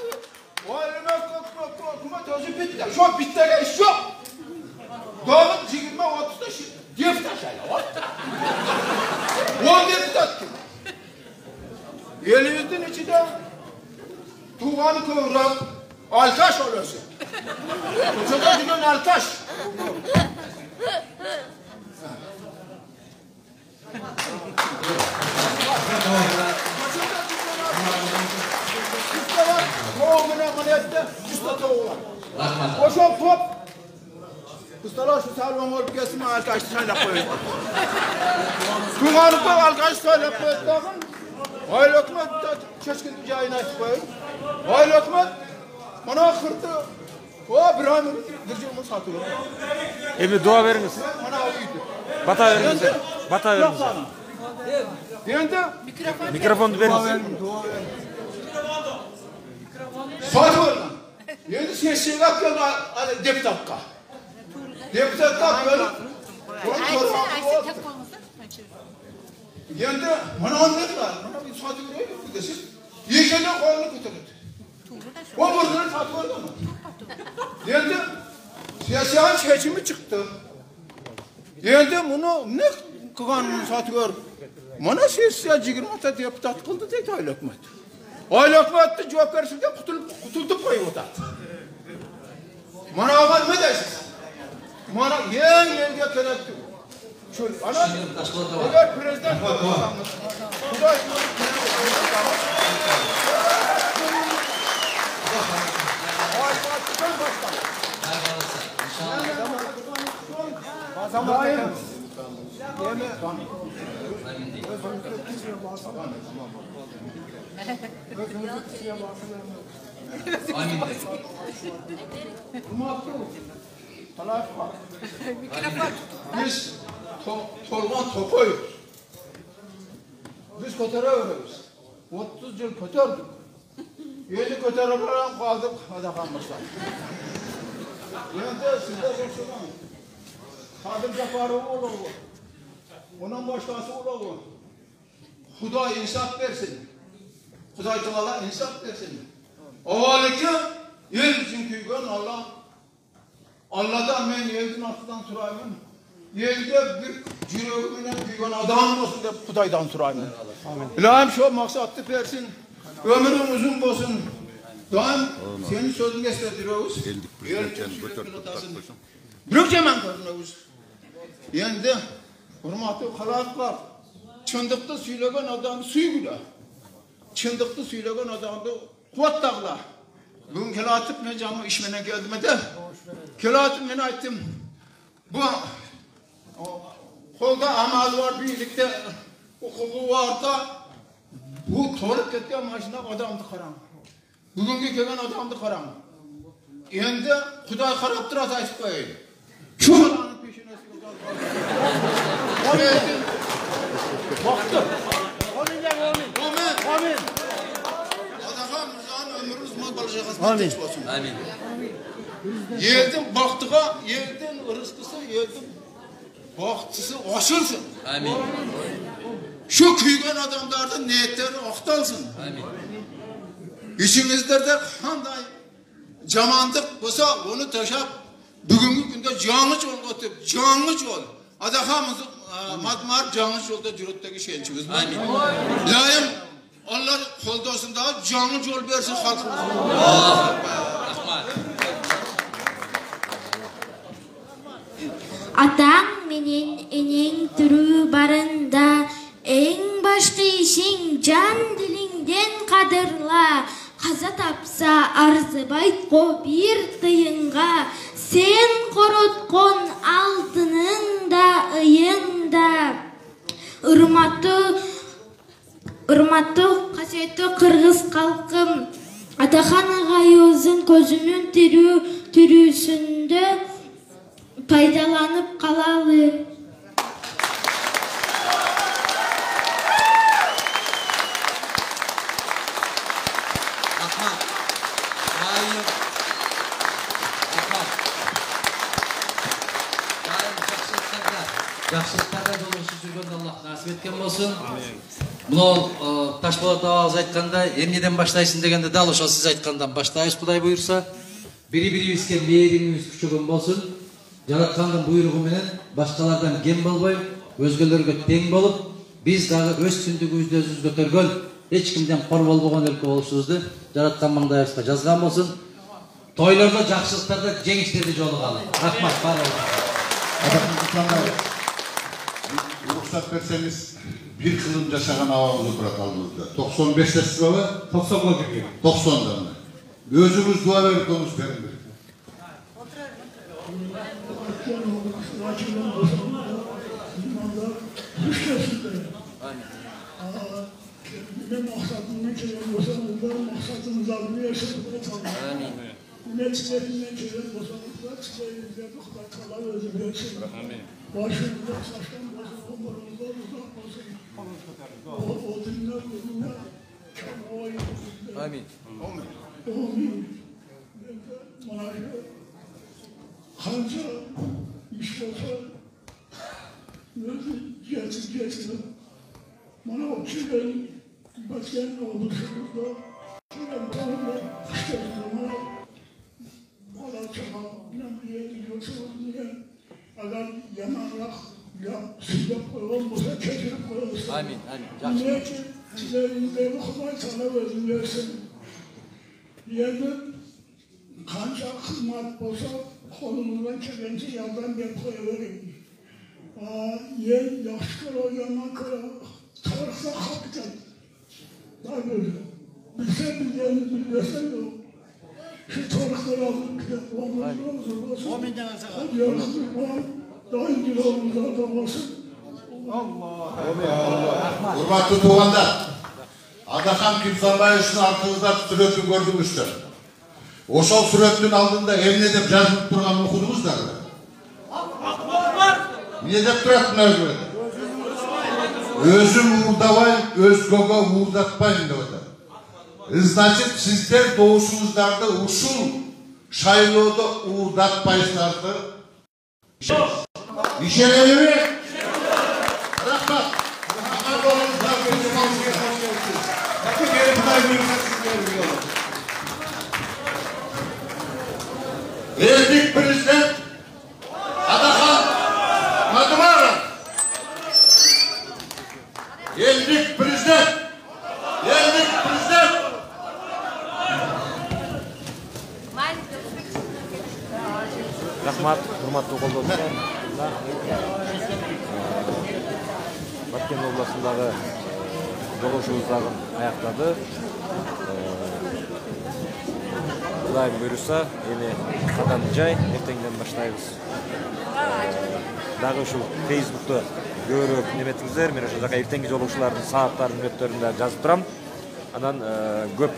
O elime Hükümet özü bitti. Şu bittege iş yok. Doğum 20-30'da deputat şayla var. 10 deputat kim? Elimizin içinde tuğanı kıvrak Altaş oluyorsun. Uçada düğün Altaş. Usta var, doğumuna ameliyette usta tavuğu var. Koşup top. Ustalar şu salvan olup gelsin Altaş'ı söyleyip koyun. Tuğanı koy Altaş'ı söyleyip koyun. Ay lokmat keşke cayına açıp koyun. Ay lokmat bana kırdı. O bir an gırcığımı satıyor. Bir dua veriniz. Bana uydu. Bata veriniz. Bata veriniz. Endi Mikrofonu veriniz. satıyor. Endi sessiye geldi deputatga. Deputatga böyle. Endi bana anlattılar. Bana bir satıyor desiz. Yekenden kolunu götürdü. O buradan satıyor mu? Endi siyasi seçimi çıktı. Endi bunu ne kıvanını satıyor? Mana sessiya 20 deputat kıldı dedi Aylakmat. Aylakmat'ta cevap versin de kutuldu koyup otadı. Mana ağal ne dersiz? Mana yerge kerekti. Şöyle ana eğer prezident olursanız Kuday Aylakmat'tan başka. Biz torban tokoyuz. Biz kotarıyoruz. 30 yıl kotardık. Yeni kotaramadan kaldık adakanmışlar. Yine sizde konuşuyorum. Kadir Cafaroğlu onun başkası oğlu. Xudo insaf versin. Xudo Teala insaf versin. Avvaliki el için kuygan Allah. Allah'dan men elin altından sorayım. Elde bir yüreğimle kuygan adam olsun deb Xudoydan sorayım. İlahim şu maksatlı versin. Ömrün uzun olsun. Daim senin sözünü esirtiyoruz. Büyük cemen görünüyoruz. Endi hurmatlı xalqlar, çındıqda söyleyen adam suygula. Çındıqda söyleyen adamda quvvat tağla. Bugün kelatip men canım işmene geldim de. Kelatip men aytdım. Bu kolda amal var, birlikte hukuku var da bu to'lib ketgan mashina odamni qarang. Bugungi kelgan odamni qarang. Endi Xudoy qarab turadi aytib qo'ying. Shu balani peshinasiga Amin. Vaqti. Amin. Xudoga mizon ömrimiz mol bo'lishini tinch bo'lsin. Amin. Yerdan vaqtiga, yerdan rizqisi, yerdan vaqtisi oshilsin. Amin. Şu kuygan adamlardan niyetleri aktalsın. Amin. İçinizde handay camandık olsa onu taşap bugünkü günde canlı yol götürüp canlı yol. Adahamız madmar canlı yolda cürütteki şeyçimiz. Amin. Layım Allah koldasın daha canlı yol versin halkımıza. Atang menin ening türü barında en başkı işin can dilinden kadırla. Kaza tapsa arzıbayt ko bir tıyınga. Sen korotkon altının da ıyın da. Irmatı kaseti Kırgız kalkım. Atakan ağayozun gözünün türüsünde faydalanıp kalalı. Жақсылықтарға жолдасып жүрген Аллах насip еткен болсын. Мынау Ташболат ағамыз айтқанда, емнеден баштайсың дегенде дал ошол сіз айтқандан баштайбыз, Құдай бұйырса. Biri-biribizге mehримimiz күчөгөн болсун. Жараткандын буйругу менен башкалардан кем болбой, өзгөлөргө тең болуп, биз дагы өз түндүгүбүздү өзүбүз көтөргөн, эч кимден кор болбогон өлкө болушубузду жараткан маңдайыбызга жазган болсун. Тойлордо жакшылыктарда жеңиштерди жолугалы. Рахмат баарыңызга. Уруксат берсеңиз, bir kılım yaşagan avamızı bırak aldığınızda. 95'tesiniz baba? 90'da girdim. 90'da mı? Gözümüz dua verip domuz verin bir. Ne maksatından gelen boşanızda maksatınızda bunu yaşadıkları tanrı. Ne çilerinden gelen boşanızda çilerinizde bu kadar kalan özür versin. Başınızda saçtan bozun, omurunuzda uzak olsun. O dinler bununla çabaya yapın. Amin. Amin. Bana kanca iş olsa özür gelsin. Bana o çilerin başkan oluşumuzda çilerin tanımda kışkırtılma bana çaba diye gidiyorsunuz diye eğer yanarlar ya sıcak koyalım olsa keçirip koyalım. Amin. Amin. Niye ki çilerinde bu kadar sana özür versin. Yerden kanca hizmet olsa kolumuzdan kelenci yandan bir koyuverin. Yer yaşkır o yaman kıra. Tarıksa hakikaten. Daha böyle. Bilse bildiğiniz bilmesen yok. Şu tarıkları alın ki omuzda olsun. Hadi yarısın var. Daha incil omuzda da olsun. Hurmatlı tuğanlar, Adakan Kimsanbayev'in altınızda sürekli gördünüzler. Oşal süreklinin aldığında evine de yazıp durağını okudunuz da. Niye de duraklar böyle? Özüm uğurdavayım, özgoga uğurdatmayın diyorlar. Значит, sizler doğuşunuzlarda usul şaylığında uğurdatmayızlardı. İşeleri mi? Rahmat. Rahmat olunuzlar, gözüm olsunlar. Bakın geri bunlar görürse sizler biliyorlar. Verdik Prezident Adakan Madımarov. Geldik Prezident. Geldik Prezident. Rahmat, hurmatlı koldoşlar. Баткен областындағы жолаушыларымыздың аяқтады. Құдайым бұйырса, енді қадам жай, ертеңден баштаймыз. Дағы ушул Facebook'та көріп неметіңіздер, мен ошол жака ертеңги жолаушылардың сааттарын мүнөттөрүндө жазып турам. Анан көп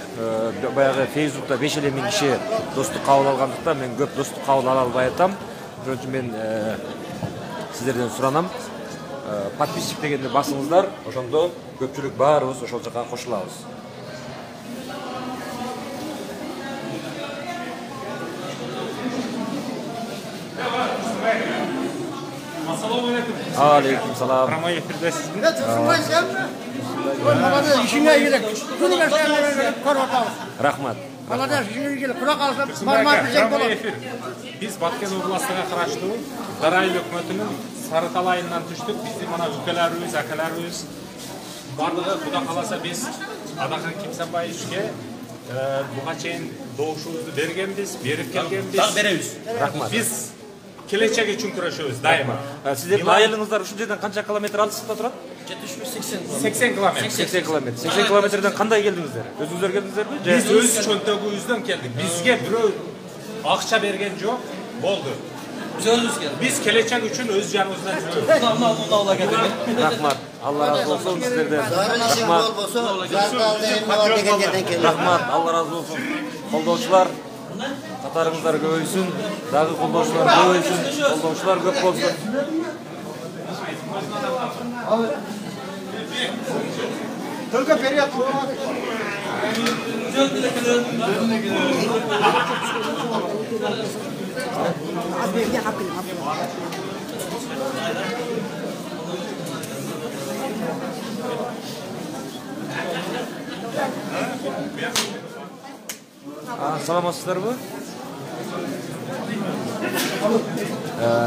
баягы Facebook'та 5 миң киши достук кабыл алгандыктан мен көп достук кабыл ала албай атам. Ошон үчүн мен сиздерден суранам. Подписчик дегенди басыңыздар, ошондо көпчүлүк баарыбыз ошол жака кошулабыз. Assalamu alaikum. Алейкум салам. Рамай эфирдесизби? İşine gerek. Bunu göstermeye korotağız. Рахмат. Kalada işine gerek. Kulak alsa parmağı bilecek olur. Биз Баткен областыга караштуу Дарайыл өкмөтүнүн Сарытал айынан түштүк. Биздин мына үкөлөрүбүз, акаларыбыз бардыгы Кудай кааласа биз Адахан Кимсанбаевичке буга чейин добушубузду бергенбиз, берип келгенбиз. Так беребиз. Рахмат. Биз келечек үчүн күрөшөбүз дайыма. Сиздердин айылыңыздар ушул жерден канча километр алыстыкта турат? 80 километр. 80 километр. 80 километрден кандай келдиңиздер? Өзүңүздөр келдиңиздерби? Биз өз чөнтөгүбүздөн келдик. Бизге бирөө акча берген жок, болду. Биз өзүбүз келдик. Биз келечек үчүн өз жаныбыздан жүрөбүз. Рахмат. Алла разы болсун сиздерден. Рахмат. Алла разы болсун. Колдоочулар катарыңыздар көбөйсүн. Дагы колдоочулар көбөйсүн. Колдоочулар көп болсун. Только вперед. Саламатсыздарбы?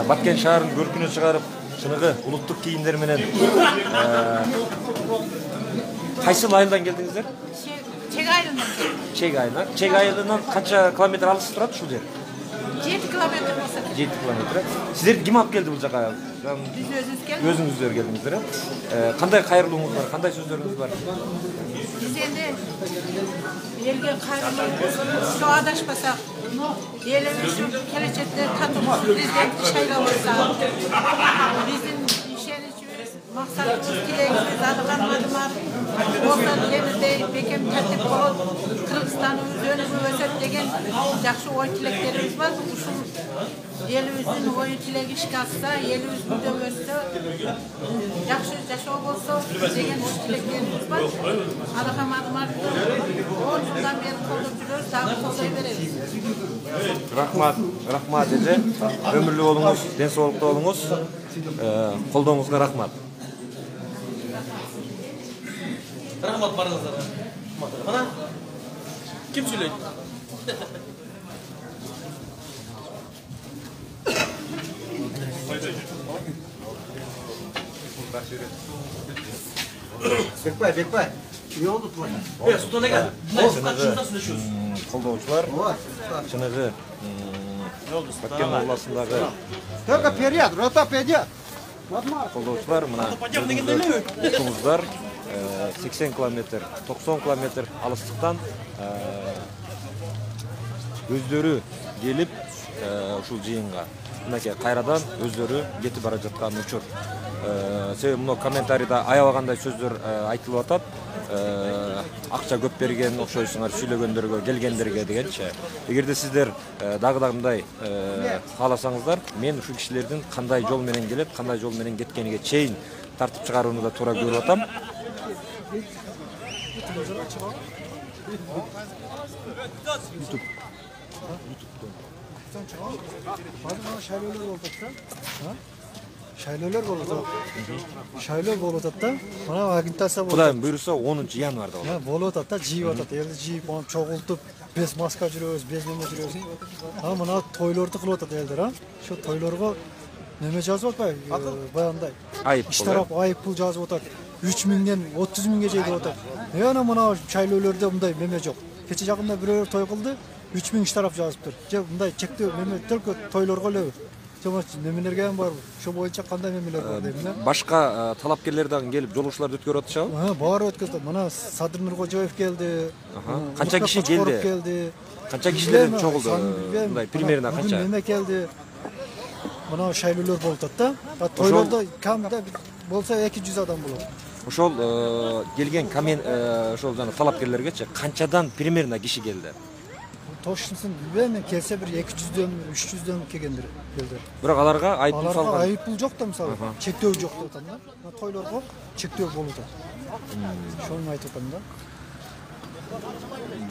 Баткен шаарын көркүнө чыгарып, чыныгы улуттук кийимдер менен кайсы айылдан келдиңиздер? Чек айылынан. Чек айылынан канча километр алыс турат ушул жер? 7 километр болса. 7 километр. Сиздер ким алып келди бул жака? Биз өзүбүз келдик. Өзүңүздөр келдиңиздер. Кандай кайрылууңуз бар? Кандай сөздөрүңүз бар? Биз энди элге кайрылуу, şu адашпасак, элибиз келечекте татуу президентти шайлабаса, биздин ишеничибиз, максатыбыз, тилегибиз Адыхан Мадымаров болсо элибиздей бекем тартип болот, Кыргызстаныбыз өнүгүп өсөт деген жакшы ой тилектерибиз бар. Ушул элибиздин ой тилеги ишке ашса, элибиз күндөп өссө, жакшы жашоо болсо деген ой тилектерибиз бар. Адыхан Мадымаровду 10 жылдан бери колдоп жүрөбүз, дагы колдой беребиз. Рахмат эже. Өмүрлүү болуңуз, ден соолуктуу болуңуз. Колдооңузга рахмат. Рахмат барыңыздар. Мына ким сүйлөйт? Бекбай. Не oldu bu? Сутона кел. Качында сүйлөшөбүз. Колдоочулар, чыныгы Баткен областындагы Только вперед, рота вперед. колдоочулар мына уктуңуздар 80 километр, 90 километр алыстыктан өздөрү келип ушул жыйынга мынакей кайрадан өздөрү кетип бара жаткан учур. Себеби мына комментарийда аябагандай сөздөр айтылып атат. Акча көп берген окшойсуңар сүйлөгөндөргө, келгендерге дегенчи. Эгерде сиздер дагы мындай кааласаңыздар, мен ушул кишилердин кандай жол менен келет, кандай жол менен кеткениге чейин тартып чыгарууну да туура көрүп атам. Şaylöler болот да. Мына агитация болот. Кудайым буйруса 10 январда болот. Болот да, жийип атат. Элди жийип, чогултуп, без маска жүрөбүз, без неме жүрөбүз. Мына тойлорду кылып атат элдер, Ошо тойлорго неме жазып атпайбы? Баягындай. Иш тарап айып пул жазып атат. 3000ден 30.000ге чейин деп атат. Ана мына шайлөөлөрдө мындай неме жок. Кече жакында бирөө той кылды, 3000 иш тарап жазыптыр. Же мындай чектөө неме только тойлорго эле. Немелерге бар, ошо боюнча кандай немелер бар дейм да. Башка талапкерлер дагы келип, жолугушууларды өткөрүп атышабы? Баары өткөздү. Мына Садыр Нуркожоев келди. Канча киши келди? Канча кишилер чогулду? Мындай примерно канча? Неме келди? Мына шайлоолор болуп атат да. Тойлордо камда болсо 200 адам болот. Ошол келген ошол жана талапкерлергечи канчадан примерно киши келди? Точносын билбейм, келсе бир 200дөн, 300дөн келгендер келди. Бирок аларга айыппул салган. Аларга айыппул жок да, мисалы, чектөө жок деп атам да. Тойлорго чектөө болуп атат. Ошону айтып атам да.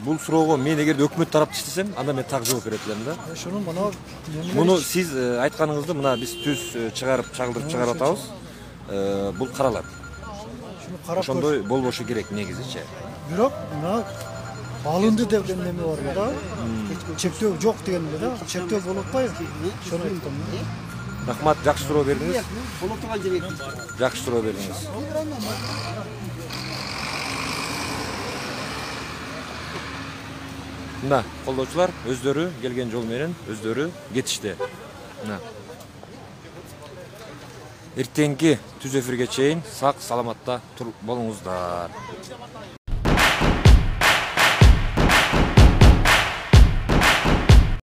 Бул суроого мен эгерде өкмөт тарапты иштесем, анда мен так жооп берет элем да. Ошону мына муну сиз айтканыңызды мына биз түз чыгарып, чагылдырып чыгарып атабыз. Бул каралат. Шуну карап ошондой болбошу керек негизичи. Бирок мына алынды деген неме бар да. Чектөө жок деген да. Чектөө болуп атпайбы? Ошону айттым. Рахмат, жакшы суроо бердиңиз. Жакшы суроо бердиңиз. Мына колдоочулар өздөрү келген жол менен өздөрү кетишти. Мына. Эртеңки түз эфирге чейин сак саламатта болуңуздар.